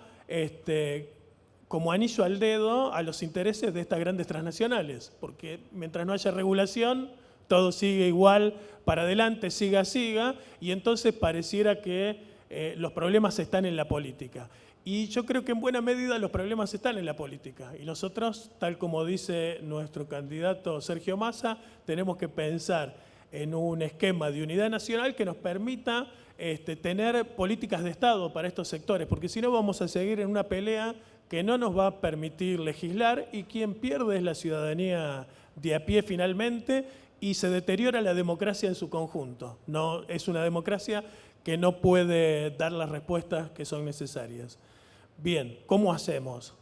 como anillo al dedo a los intereses de estas grandes transnacionales, porque mientras no haya regulación, todo sigue igual para adelante, siga, y entonces pareciera que los problemas están en la política. Y yo creo que en buena medida los problemas están en la política. Y nosotros, tal como dice nuestro candidato Sergio Massa, tenemos que pensar en un esquema de unidad nacional que nos permita tener políticas de Estado para estos sectores, porque si no vamos a seguir en una pelea que no nos va a permitir legislar y quien pierde es la ciudadanía de a pie finalmente, y se deteriora la democracia en su conjunto. No, es una democracia que no puede dar las respuestas que son necesarias. Bien, ¿cómo hacemos?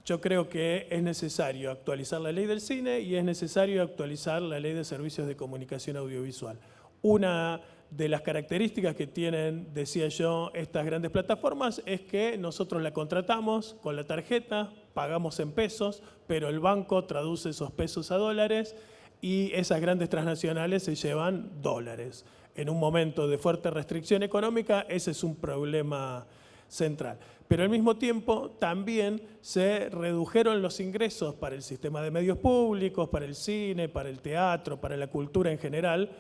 Yo creo que es necesario actualizar la ley del cine y es necesario actualizar la ley de servicios de comunicación audiovisual. Una de las características que tienen, decía yo, estas grandes plataformas es que nosotros la contratamos con la tarjeta, pagamos en pesos, pero el banco traduce esos pesos a dólares y esas grandes transnacionales se llevan dólares. En un momento de fuerte restricción económica, ese es un problema central. Pero al mismo tiempo también se redujeron los ingresos para el sistema de medios públicos, para el cine, para el teatro, para la cultura en general,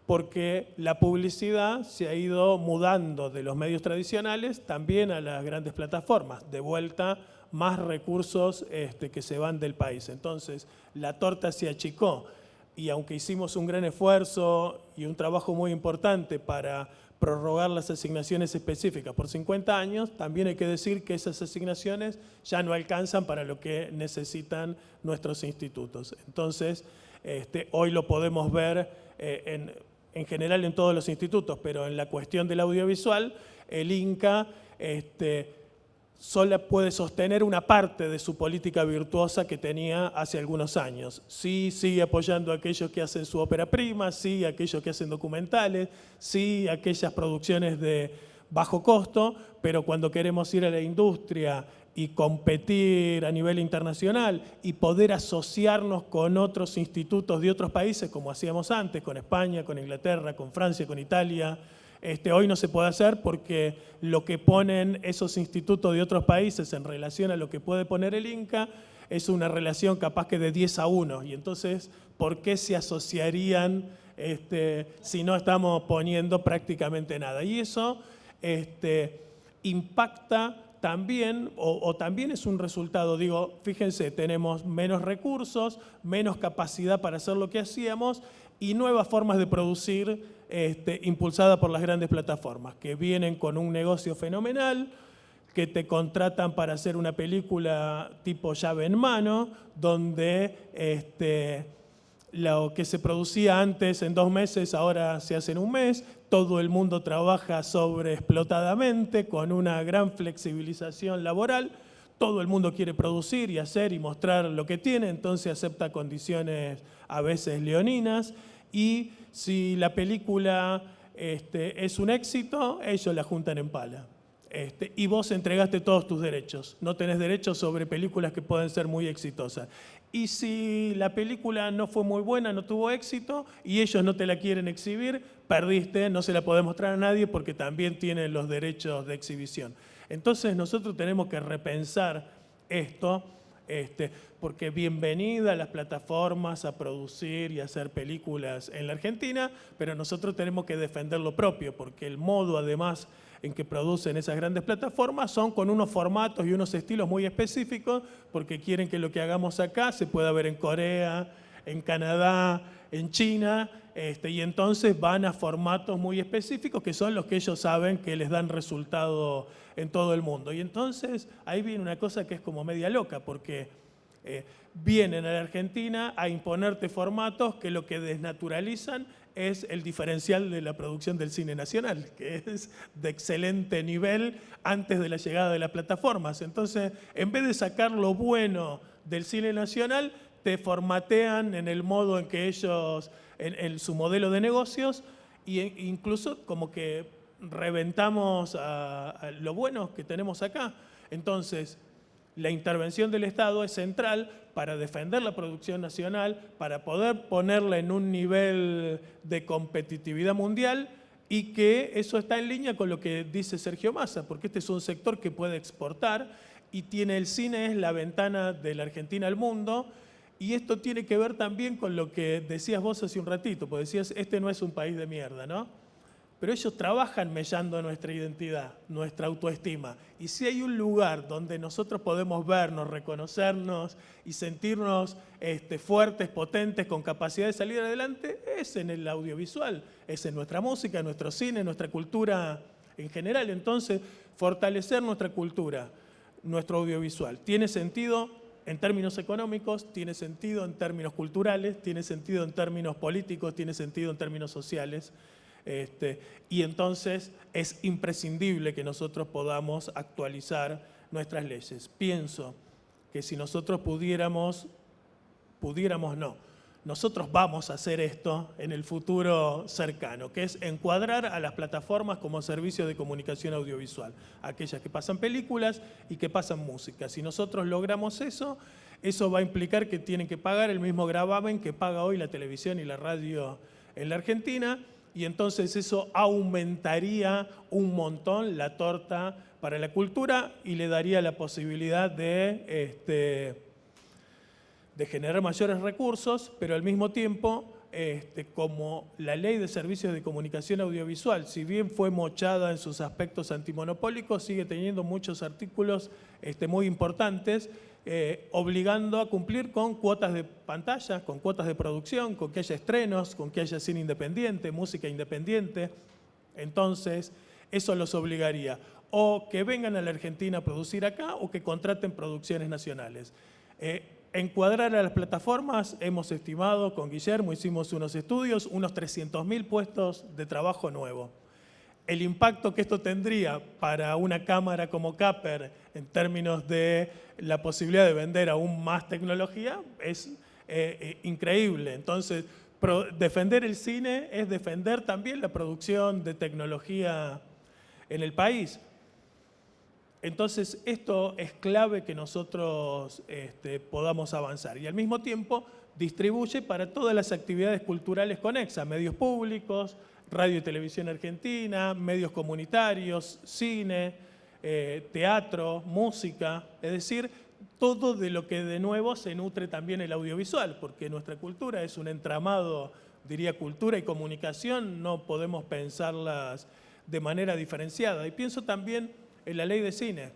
porque la publicidad se ha ido mudando de los medios tradicionales también a las grandes plataformas, de vuelta más recursos que se van del país. Entonces, la torta se achicó y aunque hicimos un gran esfuerzo y un trabajo muy importante para prorrogar las asignaciones específicas por 50 años, también hay que decir que esas asignaciones ya no alcanzan para lo que necesitan nuestros institutos. Entonces, hoy lo podemos ver en general en todos los institutos, pero en la cuestión del audiovisual, el INCA solo puede sostener una parte de su política virtuosa que tenía hace algunos años. Sí, sigue apoyando a aquellos que hacen su ópera prima, sí, a aquellos que hacen documentales, sí, a aquellas producciones de bajo costo, pero cuando queremos ir a la industria y competir a nivel internacional y poder asociarnos con otros institutos de otros países, como hacíamos antes, con España, con Inglaterra, con Francia, con Italia, hoy no se puede hacer porque lo que ponen esos institutos de otros países en relación a lo que puede poner el INCA es una relación capaz que de 10-1. Y entonces, ¿por qué se asociarían si no estamos poniendo prácticamente nada? Y eso impacta también, o también es un resultado, digo, fíjense, tenemos menos recursos, menos capacidad para hacer lo que hacíamos y nuevas formas de producir impulsadas por las grandes plataformas, que vienen con un negocio fenomenal, que te contratan para hacer una película tipo llave en mano, donde lo que se producía antes en 2 meses ahora se hace en 1 mes, todo el mundo trabaja sobreexplotadamente con una gran flexibilización laboral, todo el mundo quiere producir y hacer y mostrar lo que tiene, entonces acepta condiciones a veces leoninas y si la película es un éxito, ellos la juntan en pala. Y vos entregaste todos tus derechos, no tenés derechos sobre películas que pueden ser muy exitosas. Y si la película no fue muy buena, no tuvo éxito, y ellos no te la quieren exhibir, perdiste, no se la podés mostrar a nadie porque también tienen los derechos de exhibición. Entonces nosotros tenemos que repensar esto, porque bienvenida a las plataformas a producir y a hacer películas en la Argentina, pero nosotros tenemos que defender lo propio, porque el modo además en que producen esas grandes plataformas son con unos formatos y unos estilos muy específicos, porque quieren que lo que hagamos acá se pueda ver en Corea, en Canadá, en China, y entonces van a formatos muy específicos que son los que ellos saben que les dan resultado en todo el mundo. Y entonces ahí viene una cosa que es como media loca, porque vienen a la Argentina a imponerte formatos que lo que desnaturalizan es el diferencial de la producción del cine nacional, que es de excelente nivel antes de la llegada de las plataformas. Entonces, en vez de sacar lo bueno del cine nacional, te formatean en el modo en que ellos, en su modelo de negocios, e incluso como que reventamos a lo bueno que tenemos acá. Entonces, la intervención del Estado es central para defender la producción nacional, para poder ponerla en un nivel de competitividad mundial y que eso está en línea con lo que dice Sergio Massa, porque este es un sector que puede exportar y tiene el cine, es la ventana de la Argentina al mundo. Y esto tiene que ver también con lo que decías vos hace un ratito, porque decías, este no es un país de mierda, ¿no? Pero ellos trabajan mellando nuestra identidad, nuestra autoestima. Y si hay un lugar donde nosotros podemos vernos, reconocernos y sentirnos fuertes, potentes, con capacidad de salir adelante, es en el audiovisual, es en nuestra música, en nuestro cine, nuestra cultura en general. Entonces, fortalecer nuestra cultura, nuestro audiovisual, tiene sentido en términos económicos, tiene sentido en términos culturales, tiene sentido en términos políticos, tiene sentido en términos sociales. Y entonces es imprescindible que nosotros podamos actualizar nuestras leyes. Pienso que si nosotros nosotros vamos a hacer esto en el futuro cercano, que es encuadrar a las plataformas como servicio de comunicación audiovisual, aquellas que pasan películas y que pasan música. Si nosotros logramos eso, eso va a implicar que tienen que pagar el mismo gravamen que paga hoy la televisión y la radio en la Argentina, y entonces eso aumentaría un montón la torta para la cultura y le daría la posibilidad de generar mayores recursos, pero al mismo tiempo, como la Ley de Servicios de Comunicación Audiovisual, si bien fue mochada en sus aspectos antimonopólicos, sigue teniendo muchos artículos muy importantes, obligando a cumplir con cuotas de pantalla, con cuotas de producción, con que haya estrenos, con que haya cine independiente, música independiente. Entonces, eso los obligaría o que vengan a la Argentina a producir acá o que contraten producciones nacionales. Encuadrar a las plataformas, hemos estimado con Guillermo, hicimos unos estudios, unos 300.000 puestos de trabajo nuevo. El impacto que esto tendría para una cámara como Caper en términos de la posibilidad de vender aún más tecnología es increíble. Entonces, defender el cine es defender también la producción de tecnología en el país. Entonces, esto es clave que nosotros podamos avanzar. Y al mismo tiempo, distribuye para todas las actividades culturales conexas, medios públicos, radio y televisión argentina, medios comunitarios, cine, teatro, música, es decir, todo de lo que de nuevo se nutre también el audiovisual, porque nuestra cultura es un entramado, diría, cultura y comunicación, no podemos pensarlas de manera diferenciada. Y pienso también en la ley de cine.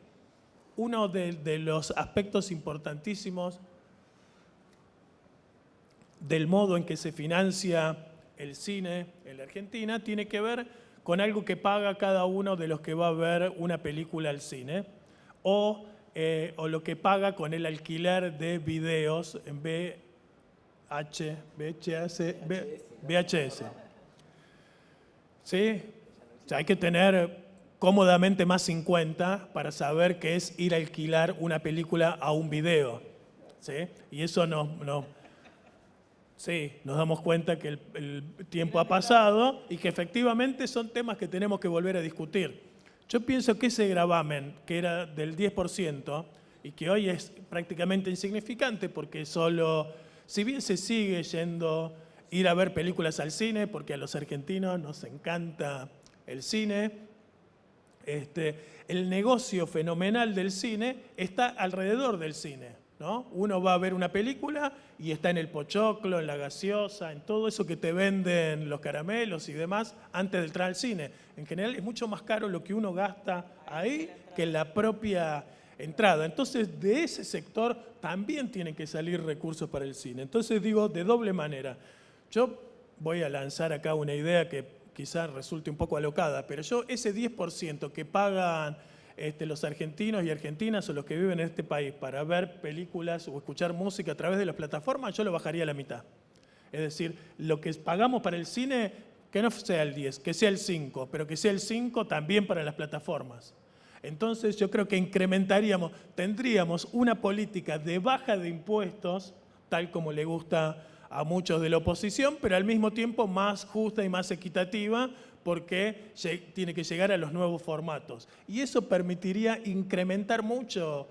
Uno de los aspectos importantísimos del modo en que se financia el cine en la Argentina tiene que ver con algo que paga cada uno de los que va a ver una película al cine o lo que paga con el alquiler de videos en VHS. ¿Sí? O sea, hay que tener cómodamente más 50 para saber qué es ir a alquilar una película a un video. ¿Sí? Y eso sí, nos damos cuenta que el tiempo ha pasado y que efectivamente son temas que tenemos que volver a discutir. Yo pienso que ese gravamen, que era del 10% y que hoy es prácticamente insignificante porque solo, si bien se sigue yendo ir a ver películas al cine, porque a los argentinos nos encanta el cine, el negocio fenomenal del cine está alrededor del cine, ¿no? Uno va a ver una película y está en el pochoclo, en la gaseosa, en todo eso que te venden los caramelos y demás antes de entrar al cine. En general es mucho más caro lo que uno gasta ahí que en la propia entrada. Entonces, de ese sector también tienen que salir recursos para el cine. Entonces, digo, de doble manera. Yo voy a lanzar acá una idea que quizás resulte un poco alocada, pero yo ese 10% que pagan los argentinos y argentinas o los que viven en este país para ver películas o escuchar música a través de las plataformas, yo lo bajaría a la mitad. Es decir, lo que pagamos para el cine, que no sea el 10, que sea el 5, pero que sea el 5 también para las plataformas. Entonces yo creo que tendríamos una política de baja de impuestos, tal como le gusta a muchos de la oposición, pero al mismo tiempo más justa y más equitativa, porque tiene que llegar a los nuevos formatos. Y eso permitiría incrementar mucho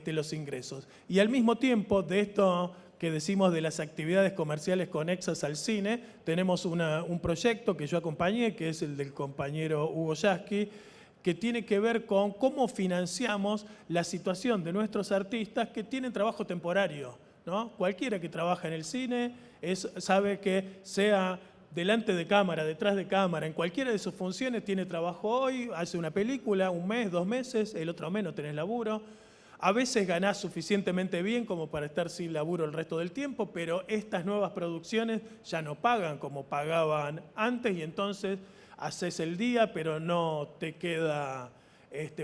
los ingresos. Y al mismo tiempo, de esto que decimos de las actividades comerciales conexas al cine, tenemos un proyecto que yo acompañé, que es el del compañero Hugo Yasky, que tiene que ver con cómo financiamos la situación de nuestros artistas que tienen trabajo temporario, ¿no? Cualquiera que trabaja en el cine sabe que sea delante de cámara, detrás de cámara, en cualquiera de sus funciones tiene trabajo hoy, hace una película, un mes, 2 meses, el otro mes no tenés laburo. A veces ganás suficientemente bien como para estar sin laburo el resto del tiempo, pero estas nuevas producciones ya no pagan como pagaban antes y entonces haces el día, pero no te queda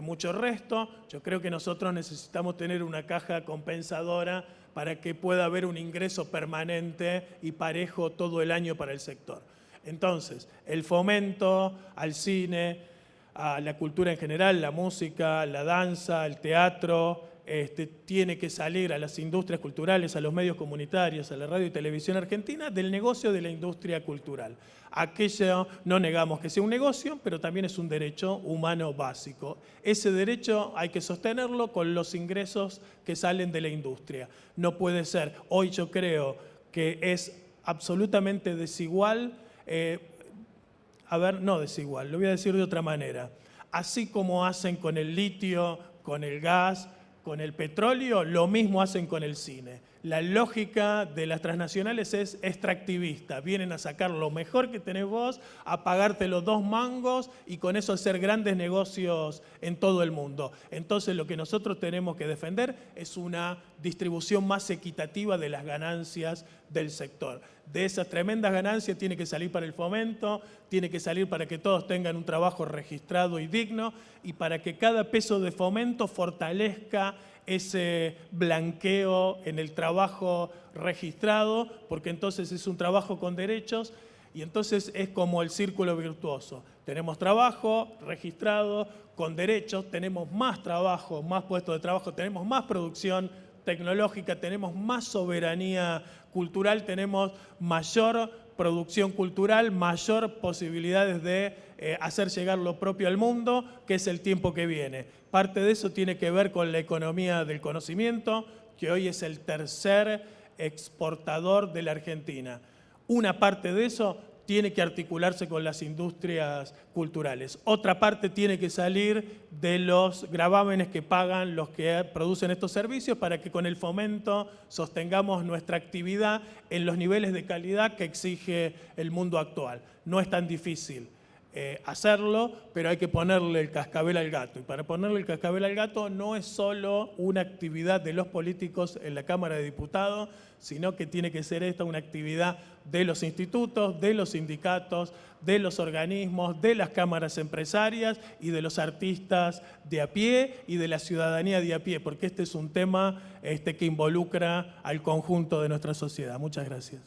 mucho resto. Yo creo que nosotros necesitamos tener una caja compensadora para que pueda haber un ingreso permanente y parejo todo el año para el sector. Entonces, el fomento al cine, a la cultura en general, la música, la danza, el teatro, tiene que salir a las industrias culturales, a los medios comunitarios, a la radio y televisión argentina, del negocio de la industria cultural. Aquello no negamos que sea un negocio, pero también es un derecho humano básico. Ese derecho hay que sostenerlo con los ingresos que salen de la industria. No puede ser. Hoy yo creo que es absolutamente desigual, no desigual, lo voy a decir de otra manera. Así como hacen con el litio, con el gas, con el petróleo, lo mismo hacen con el cine. La lógica de las transnacionales es extractivista. Vienen a sacar lo mejor que tenés vos, a pagarte los 2 mangos y con eso hacer grandes negocios en todo el mundo. Entonces lo que nosotros tenemos que defender es una distribución más equitativa de las ganancias del sector. De esas tremendas ganancias tiene que salir para el fomento, tiene que salir para que todos tengan un trabajo registrado y digno y para que cada peso de fomento fortalezca ese blanqueo en el trabajo registrado, porque entonces es un trabajo con derechos y entonces es como el círculo virtuoso. Tenemos trabajo registrado con derechos, tenemos más trabajo, más puestos de trabajo, tenemos más producción tecnológica, tenemos más soberanía cultural, tenemos mayor producción cultural, mayor posibilidades de hacer llegar lo propio al mundo, que es el tiempo que viene. Parte de eso tiene que ver con la economía del conocimiento, que hoy es el tercer exportador de la Argentina. Una parte de eso tiene que articularse con las industrias culturales. Otra parte tiene que salir de los gravámenes que pagan los que producen estos servicios para que con el fomento sostengamos nuestra actividad en los niveles de calidad que exige el mundo actual. No es tan difícil hacerlo, pero hay que ponerle el cascabel al gato. Y para ponerle el cascabel al gato no es solo una actividad de los políticos en la Cámara de Diputados, sino que tiene que ser esta una actividad de los institutos, de los sindicatos, de los organismos, de las cámaras empresarias y de los artistas de a pie y de la ciudadanía de a pie, porque este es un tema que involucra al conjunto de nuestra sociedad. Muchas gracias.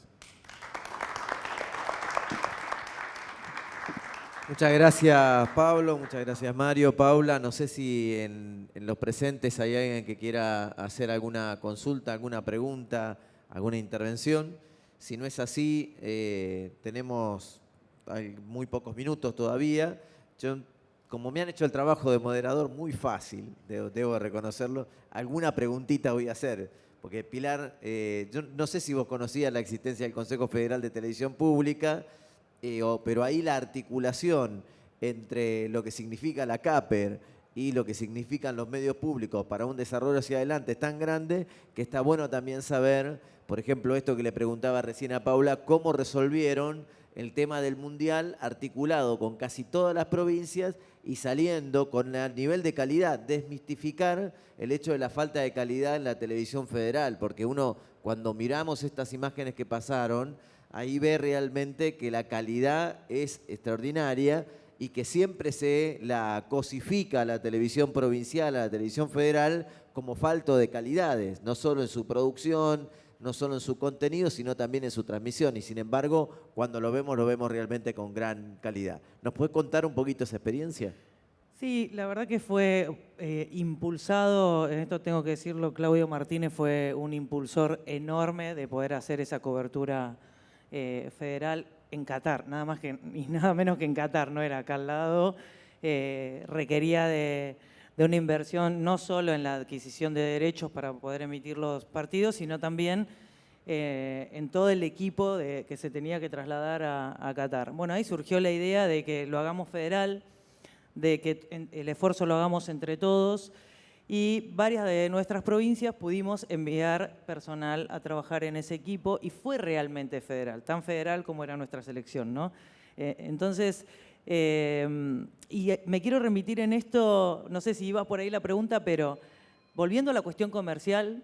Muchas gracias, Pablo. Muchas gracias, Mario. Paula, no sé si en los presentes hay alguien que quiera hacer alguna consulta, alguna pregunta, alguna intervención. Si no es así, tenemos muy pocos minutos todavía. Yo, como me han hecho el trabajo de moderador muy fácil, debo reconocerlo, alguna preguntita voy a hacer. Porque Pilar, yo no sé si vos conocías la existencia del Consejo Federal de Televisión Pública, pero ahí la articulación entre lo que significa la CAPER y lo que significan los medios públicos para un desarrollo hacia adelante es tan grande que está bueno también saber, por ejemplo, esto que le preguntaba recién a Paula, cómo resolvieron el tema del Mundial articulado con casi todas las provincias y saliendo con el nivel de calidad, desmistificar el hecho de la falta de calidad en la televisión federal, porque uno, cuando miramos estas imágenes que pasaron, ahí ve realmente que la calidad es extraordinaria y que siempre se la cosifica a la televisión provincial, a la televisión federal, como falto de calidades, no solo en su producción, no solo en su contenido, sino también en su transmisión. Y sin embargo, cuando lo vemos realmente con gran calidad. ¿Nos puede contar un poquito esa experiencia? Sí, la verdad que fue impulsado, en esto tengo que decirlo, Claudio Martínez fue un impulsor enorme de poder hacer esa cobertura federal en Qatar, nada más que y nada menos que en Qatar, no era acá al lado, requería de una inversión no solo en la adquisición de derechos para poder emitir los partidos, sino también en todo el equipo que se tenía que trasladar a Qatar. Bueno, ahí surgió la idea de que lo hagamos federal, de que el esfuerzo lo hagamos entre todos, y varias de nuestras provincias pudimos enviar personal a trabajar en ese equipo y fue realmente federal, tan federal como era nuestra selección, ¿no? Entonces, y me quiero remitir en esto, no sé si iba por ahí la pregunta, pero volviendo a la cuestión comercial,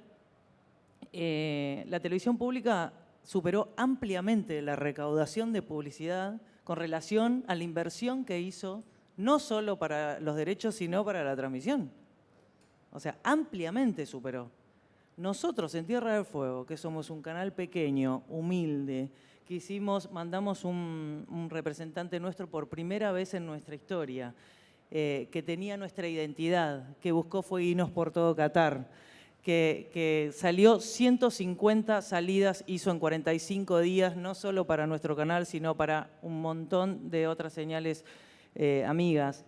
la televisión pública superó ampliamente la recaudación de publicidad con relación a la inversión que hizo, no solo para los derechos, sino para la transmisión. O sea, ampliamente superó. Nosotros en Tierra del Fuego, que somos un canal pequeño, humilde, que mandamos un representante nuestro por primera vez en nuestra historia, que tenía nuestra identidad, que buscó fueguinos por todo Qatar, que salió 150 salidas, hizo en 45 días, no solo para nuestro canal, sino para un montón de otras señales amigas.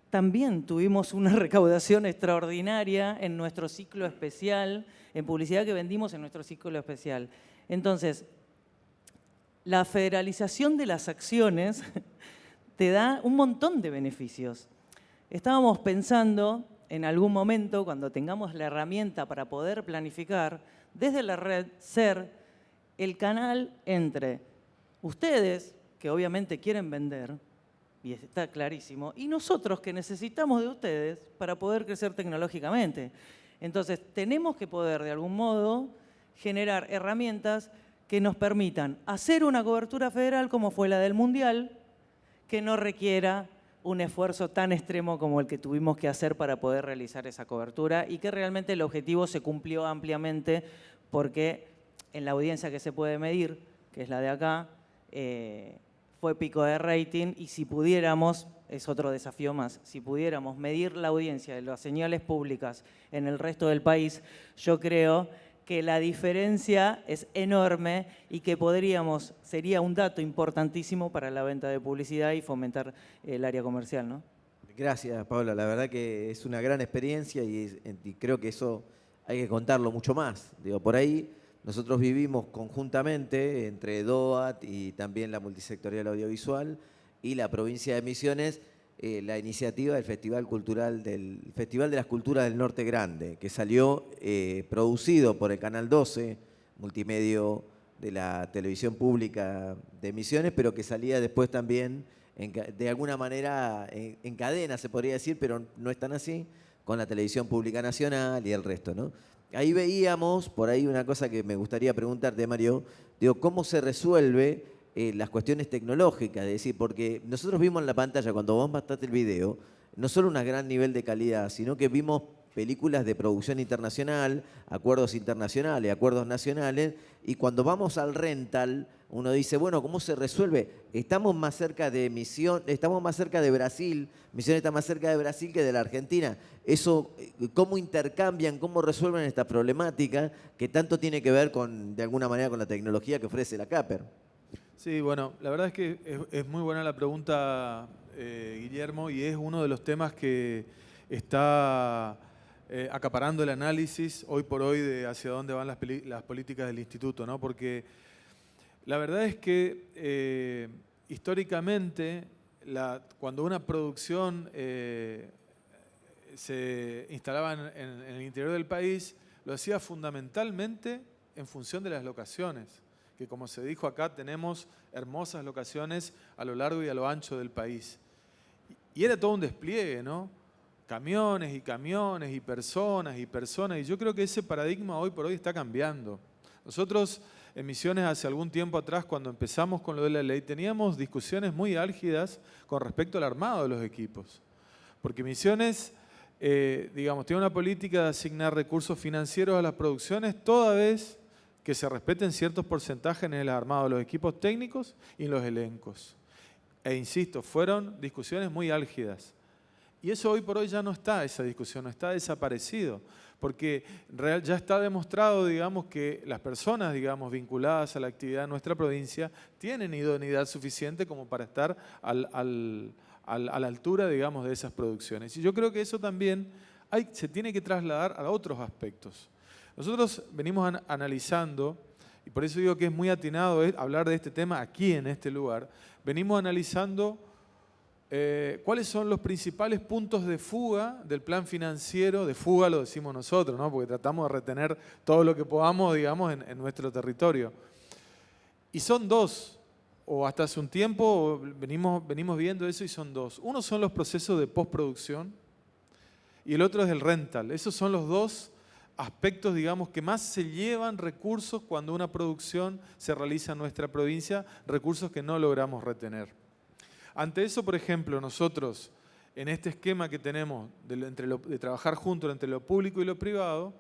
También tuvimos una recaudación extraordinaria en nuestro ciclo especial, en publicidad que vendimos en nuestro ciclo especial. Entonces, la federalización de las acciones te da un montón de beneficios. Estábamos pensando en algún momento, cuando tengamos la herramienta para poder planificar, desde la red ser el canal entre ustedes, que obviamente quieren vender, y está clarísimo, y nosotros que necesitamos de ustedes para poder crecer tecnológicamente. Entonces, tenemos que poder, de algún modo, generar herramientas que nos permitan hacer una cobertura federal como fue la del Mundial, que no requiera un esfuerzo tan extremo como el que tuvimos que hacer para poder realizar esa cobertura y que realmente el objetivo se cumplió ampliamente porque en la audiencia que se puede medir, que es la de acá, fue pico de rating y si pudiéramos, es otro desafío más, si pudiéramos medir la audiencia de las señales públicas en el resto del país, yo creo que la diferencia es enorme y que sería un dato importantísimo para la venta de publicidad y fomentar el área comercial, ¿no? Gracias, Paula. La verdad que es una gran experiencia y creo que eso hay que contarlo mucho más. Digo, por ahí nosotros vivimos conjuntamente entre DOAT y también la Multisectorial Audiovisual y la provincia de Misiones, la iniciativa del Festival de las Culturas del Norte Grande, que salió producido por el Canal 12, multimedio de la televisión pública de Misiones, pero que salía después también, de alguna manera, en cadena, se podría decir, pero no es tan así, con la televisión pública nacional y el resto, ¿no? Ahí veíamos, por ahí una cosa que me gustaría preguntarte, Mario, digo, ¿cómo se resuelve las cuestiones tecnológicas? Es decir, porque nosotros vimos en la pantalla, cuando vos mostraste el video, no solo un gran nivel de calidad, sino que vimos películas de producción internacional, acuerdos internacionales, acuerdos nacionales, y cuando vamos al rental, uno dice, bueno, ¿cómo se resuelve? Estamos más cerca de estamos más cerca de Brasil, Misiones está más cerca de Brasil que de la Argentina. Eso, ¿cómo intercambian, cómo resuelven esta problemática que tanto tiene que ver con, de alguna manera, con la tecnología que ofrece la CAPER? Sí, bueno, la verdad es que es muy buena la pregunta, Guillermo, y es uno de los temas que está acaparando el análisis hoy por hoy de hacia dónde van las políticas del instituto, ¿no? Porque la verdad es que históricamente, cuando una producción se instalaba en el interior del país, lo hacía fundamentalmente en función de las locaciones, que como se dijo acá, tenemos hermosas locaciones a lo largo y a lo ancho del país. Y era todo un despliegue, ¿no? Camiones y camiones y personas, y yo creo que ese paradigma hoy por hoy está cambiando. Nosotros en Misiones hace algún tiempo atrás, cuando empezamos con lo de la ley, teníamos discusiones muy álgidas con respecto al armado de los equipos. Porque Misiones, digamos, tiene una política de asignar recursos financieros a las producciones toda vez que se respeten ciertos porcentajes en el armado de los equipos técnicos y los elencos. E insisto, fueron discusiones muy álgidas. Y eso hoy por hoy ya no está, esa discusión, no está desaparecido. Porque ya está demostrado, digamos, que las personas, digamos, vinculadas a la actividad de nuestra provincia tienen idoneidad suficiente como para estar a la altura, digamos, de esas producciones. Y yo creo que eso también se tiene que trasladar a otros aspectos. Nosotros venimos analizando, y por eso digo que es muy atinado hablar de este tema aquí en este lugar, venimos analizando cuáles son los principales puntos de fuga del plan financiero, de fuga lo decimos nosotros, ¿no? Porque tratamos de retener todo lo que podamos, digamos, en nuestro territorio. Y son dos, o hasta hace un tiempo venimos viendo eso y son dos. Uno son los procesos de postproducción y el otro es el rental. Esos son los dos aspectos, digamos, que más se llevan recursos cuando una producción se realiza en nuestra provincia, recursos que no logramos retener. Ante eso, por ejemplo, nosotros, en este esquema que tenemos de trabajar juntos entre lo público y lo privado,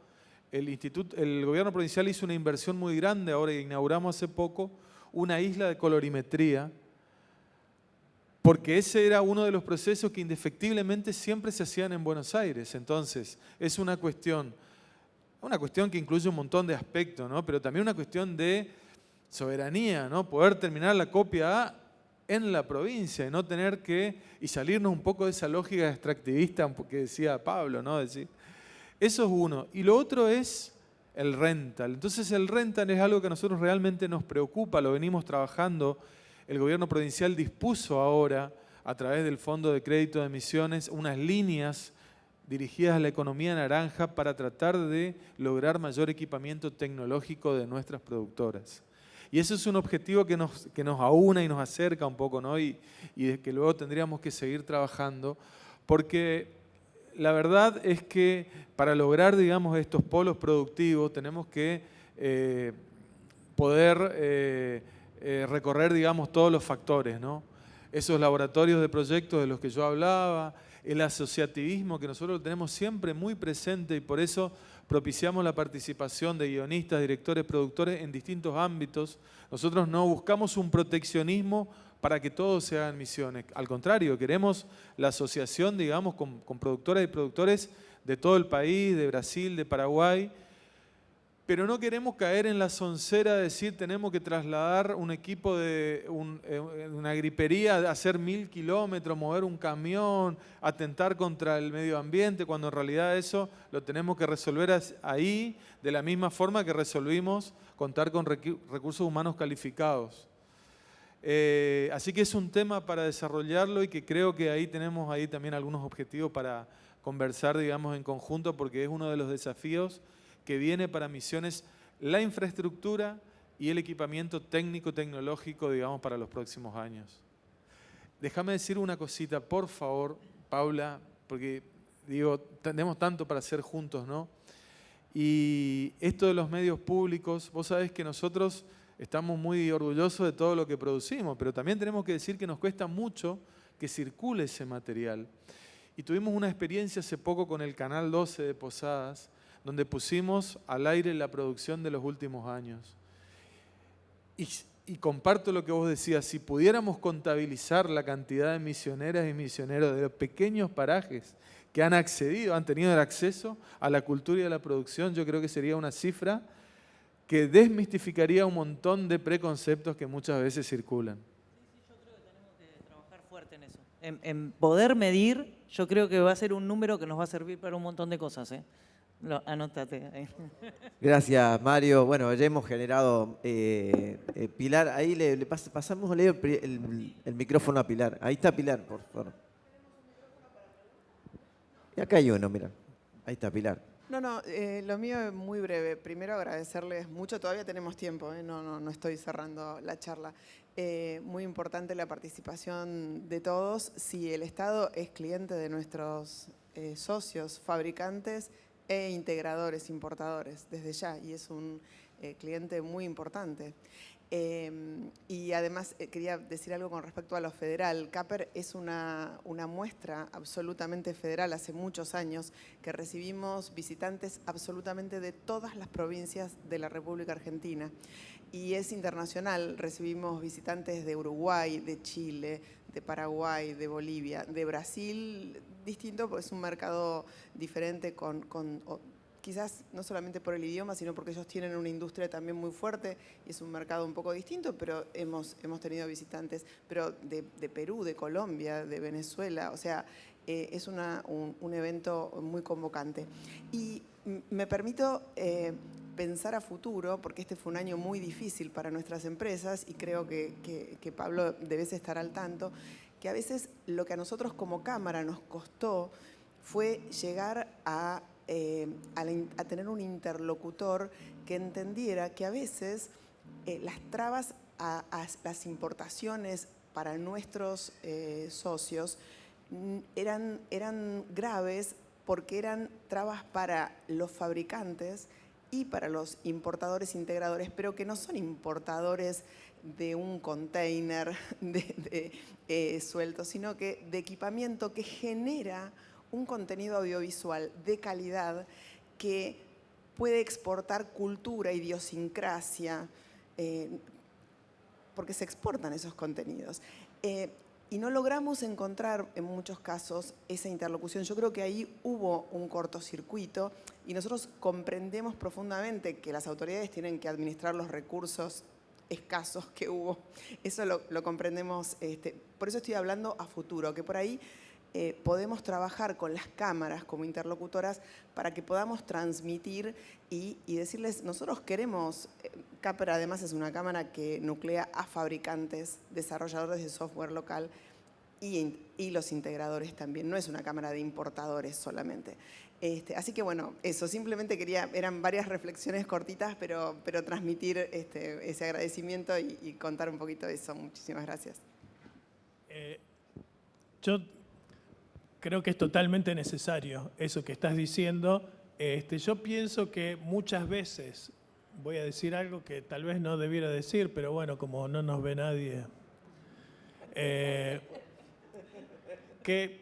el gobierno provincial hizo una inversión muy grande, ahora inauguramos hace poco, una isla de colorimetría, porque ese era uno de los procesos que indefectiblemente siempre se hacían en Buenos Aires. Entonces, es una cuestión que incluye un montón de aspectos, ¿no? Pero también una cuestión de soberanía, ¿no? Poder terminar la copia A en la provincia y no tener y salirnos un poco de esa lógica extractivista que decía Pablo, ¿no? Decir, eso es uno. Y lo otro es el rental. Entonces el rental es algo que a nosotros realmente nos preocupa, lo venimos trabajando. El gobierno provincial dispuso ahora, a través del Fondo de Crédito de Misiones, unas líneas dirigidas a la economía naranja para tratar de lograr mayor equipamiento tecnológico de nuestras productoras. Y eso es un objetivo que nos aúna y nos acerca un poco, ¿no? Y que luego tendríamos que seguir trabajando, porque la verdad es que para lograr, digamos, estos polos productivos tenemos que poder recorrer, digamos, todos los factores, ¿no? Esos laboratorios de proyectos de los que yo hablaba, el asociativismo que nosotros lo tenemos siempre muy presente y por eso propiciamos la participación de guionistas, directores, productores en distintos ámbitos. Nosotros no buscamos un proteccionismo para que todos se hagan misiones. Al contrario, queremos la asociación, digamos, con productoras y productores de todo el país, de Brasil, de Paraguay, pero no queremos caer en la soncera de decir tenemos que trasladar un equipo de una gripería, hacer 1000 kilómetros, mover un camión, atentar contra el medio ambiente, cuando en realidad eso lo tenemos que resolver ahí de la misma forma que resolvimos contar con recursos humanos calificados. Así que es un tema para desarrollarlo y que creo que ahí tenemos también algunos objetivos para conversar, digamos, en conjunto, porque es uno de los desafíos que viene para Misiones, la infraestructura y el equipamiento técnico-tecnológico, digamos, para los próximos años. Déjame decir una cosita, por favor, Paula, porque, digo, tenemos tanto para hacer juntos, ¿no? Y esto de los medios públicos, vos sabés que nosotros estamos muy orgullosos de todo lo que producimos, pero también tenemos que decir que nos cuesta mucho que circule ese material. Y tuvimos una experiencia hace poco con el Canal 12 de Posadas, donde pusimos al aire la producción de los últimos años. Y comparto lo que vos decías, si pudiéramos contabilizar la cantidad de misioneras y misioneros de los pequeños parajes que han accedido, han tenido el acceso a la cultura y a la producción, yo creo que sería una cifra que desmistificaría un montón de preconceptos que muchas veces circulan. Sí, yo creo que tenemos que trabajar fuerte en eso. En poder medir, yo creo que va a ser un número que nos va a servir para un montón de cosas, ¿eh? Anótate ahí. Gracias, Mario. Bueno, ya hemos generado... Pilar, ahí pasamos el micrófono a Pilar. Ahí está Pilar, por favor. Y acá hay uno, mira. Ahí está Pilar. No, lo mío es muy breve. Primero agradecerles mucho, todavía tenemos tiempo, no estoy cerrando la charla. Muy importante la participación de todos. Si el Estado es cliente de nuestros socios, fabricantes e integradores, importadores, desde ya, y es un cliente muy importante. Y además quería decir algo con respecto a lo federal. CAPER es una muestra absolutamente federal. Hace muchos años que recibimos visitantes absolutamente de todas las provincias de la República Argentina. Y es internacional. Recibimos visitantes de Uruguay, de Chile, de Paraguay, de Bolivia, de Brasil, distinto, porque es un mercado diferente quizás no solamente por el idioma, sino porque ellos tienen una industria también muy fuerte y es un mercado un poco distinto, pero hemos tenido visitantes, pero de Perú, de Colombia, de Venezuela, o sea, es un evento muy convocante. Y me permito pensar a futuro, porque este fue un año muy difícil para nuestras empresas y creo que Pablo debes estar al tanto, que a veces lo que a nosotros como Cámara nos costó fue llegar a tener un interlocutor que entendiera que a veces las trabas a las importaciones para nuestros socios eran graves porque eran trabas para los fabricantes y para los importadores integradores, pero que no son importadores de un container suelto, sino que de equipamiento que genera un contenido audiovisual de calidad que puede exportar cultura, idiosincrasia, porque se exportan esos contenidos. Y no logramos encontrar en muchos casos esa interlocución. Yo creo que ahí hubo un cortocircuito y nosotros comprendemos profundamente que las autoridades tienen que administrar los recursos escasos que hubo. Eso lo comprendemos. Por eso estoy hablando a futuro, que por ahí podemos trabajar con las cámaras como interlocutoras para que podamos transmitir y decirles, nosotros queremos, CAPER además es una cámara que nuclea a fabricantes, desarrolladores de software local, y los integradores también. No es una cámara de importadores solamente. Así que bueno, eso, simplemente eran varias reflexiones cortitas, pero transmitir ese agradecimiento y contar un poquito de eso. Muchísimas gracias. Yo creo que es totalmente necesario eso que estás diciendo. Yo pienso que muchas veces, voy a decir algo que tal vez no debiera decir, pero bueno, como no nos ve nadie, que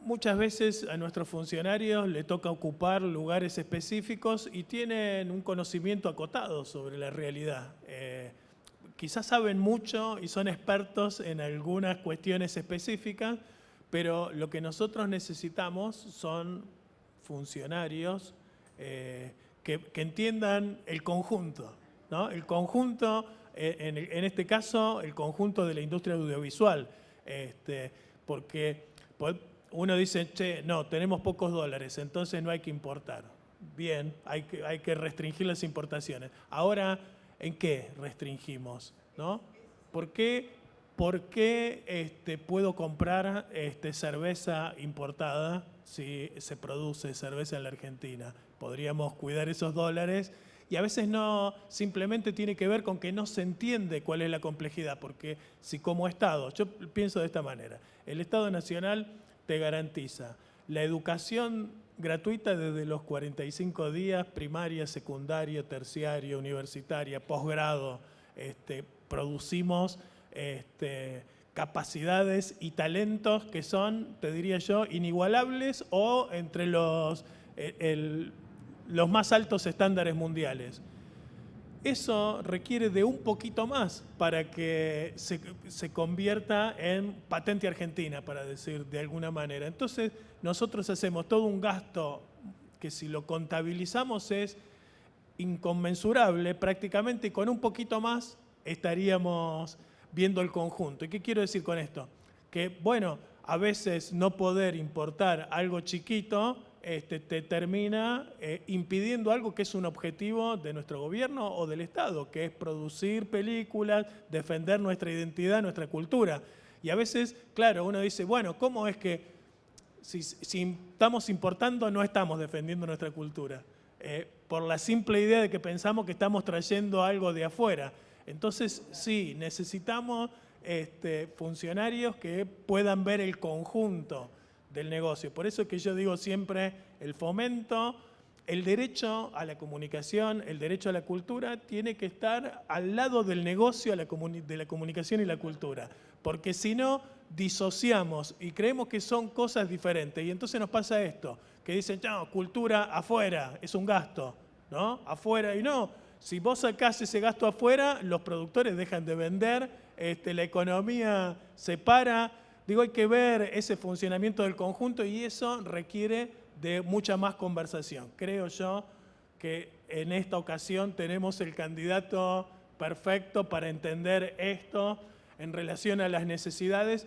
muchas veces a nuestros funcionarios le toca ocupar lugares específicos y tienen un conocimiento acotado sobre la realidad. Quizás saben mucho y son expertos en algunas cuestiones específicas, pero lo que nosotros necesitamos son funcionarios que entiendan el conjunto, ¿no? El conjunto, en este caso, el conjunto de la industria audiovisual, porque uno dice, che, no, tenemos pocos dólares, entonces no hay que importar. Bien, hay que restringir las importaciones. Ahora, ¿en qué restringimos? ¿No? ¿Por qué puedo comprar cerveza importada si se produce cerveza en la Argentina? Podríamos cuidar esos dólares y a veces no, simplemente tiene que ver con que no se entiende cuál es la complejidad, porque si como Estado, yo pienso de esta manera, el Estado Nacional te garantiza la educación gratuita desde los 45 días, primaria, secundaria, terciaria, universitaria, posgrado. Producimos capacidades y talentos que son, te diría yo, inigualables o entre los más altos estándares mundiales. Eso requiere de un poquito más para que se convierta en patente argentina, para decir de alguna manera. Entonces, nosotros hacemos todo un gasto que si lo contabilizamos es inconmensurable prácticamente, y con un poquito más estaríamos viendo el conjunto. ¿Y qué quiero decir con esto? Que, bueno, a veces no poder importar algo chiquito te termina impidiendo algo que es un objetivo de nuestro gobierno o del Estado, que es producir películas, defender nuestra identidad, nuestra cultura. Y a veces, claro, uno dice, bueno, ¿cómo es que si estamos importando no estamos defendiendo nuestra cultura? Por la simple idea de que pensamos que estamos trayendo algo de afuera. Entonces, sí, necesitamos funcionarios que puedan ver el conjunto del negocio. Por eso es que yo digo siempre el fomento, el derecho a la comunicación, el derecho a la cultura tiene que estar al lado del negocio de la comunicación y la cultura. Porque si no, disociamos y creemos que son cosas diferentes. Y entonces nos pasa esto, que dicen, no, cultura afuera, es un gasto, ¿no? Afuera, y no. Si vos sacás ese gasto afuera, los productores dejan de vender, la economía se para. Digo, hay que ver ese funcionamiento del conjunto y eso requiere de mucha más conversación. Creo yo que en esta ocasión tenemos el candidato perfecto para entender esto en relación a las necesidades,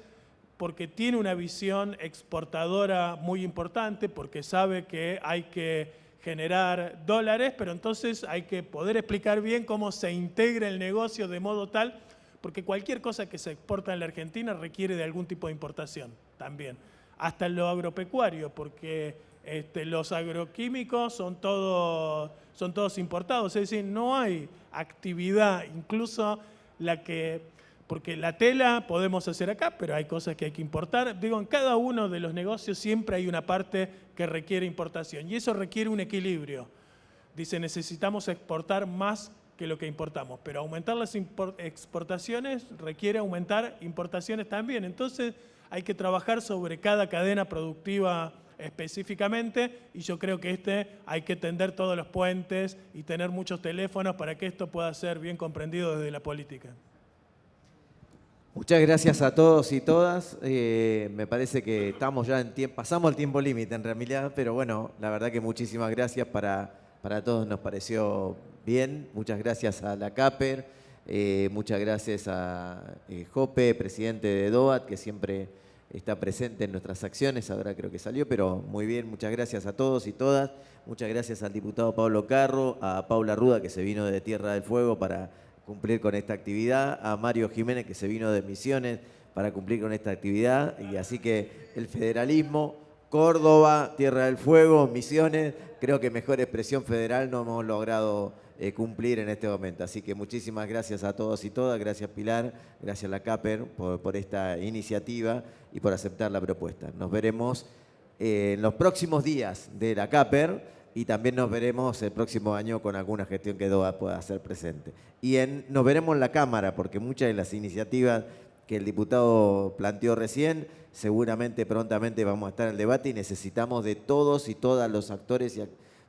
porque tiene una visión exportadora muy importante, porque sabe que hay que generar dólares, pero entonces hay que poder explicar bien cómo se integra el negocio de modo tal, porque cualquier cosa que se exporta en la Argentina requiere de algún tipo de importación también. Hasta lo agropecuario, porque los agroquímicos son todos importados, es decir, no hay actividad, incluso porque la tela podemos hacer acá, pero hay cosas que hay que importar. Digo, en cada uno de los negocios siempre hay una parte que requiere importación y eso requiere un equilibrio. Dice, necesitamos exportar más que lo que importamos, pero aumentar las exportaciones requiere aumentar importaciones también. Entonces hay que trabajar sobre cada cadena productiva específicamente y yo creo que hay que tender todos los puentes y tener muchos teléfonos para que esto pueda ser bien comprendido desde la política. Muchas gracias a todos y todas. Me parece que estamos ya pasamos el tiempo límite en realidad, pero bueno, la verdad que muchísimas gracias para todos, nos pareció bien. Muchas gracias a la CAPER, muchas gracias a Jope, presidente de DOAT, que siempre está presente en nuestras acciones, ahora creo que salió, pero muy bien, muchas gracias a todos y todas. Muchas gracias al diputado Pablo Carro, a Paula Ruda, que se vino de Tierra del Fuego para cumplir con esta actividad, a Mario Jiménez, que se vino de Misiones para cumplir con esta actividad. Y así que el federalismo, Córdoba, Tierra del Fuego, Misiones, creo que mejor expresión federal no hemos logrado cumplir en este momento. Así que muchísimas gracias a todos y todas, gracias Pilar, gracias a la CAPER por esta iniciativa y por aceptar la propuesta. Nos veremos en los próximos días de la CAPER y también nos veremos el próximo año con alguna gestión que DOA pueda hacer presente. Y nos veremos en la Cámara, porque muchas de las iniciativas que el diputado planteó recién, seguramente prontamente vamos a estar en el debate y necesitamos de todos y todas los actores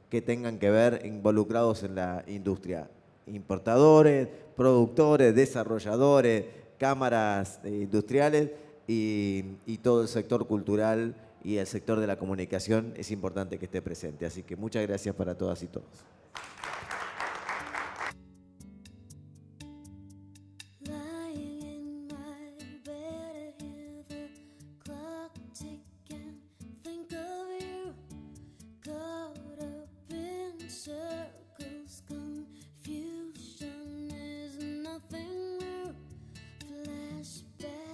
que tengan que ver involucrados en la industria. Importadores, productores, desarrolladores, cámaras industriales y todo el sector cultural y el sector de la comunicación es importante que esté presente. Así que muchas gracias para todas y todos.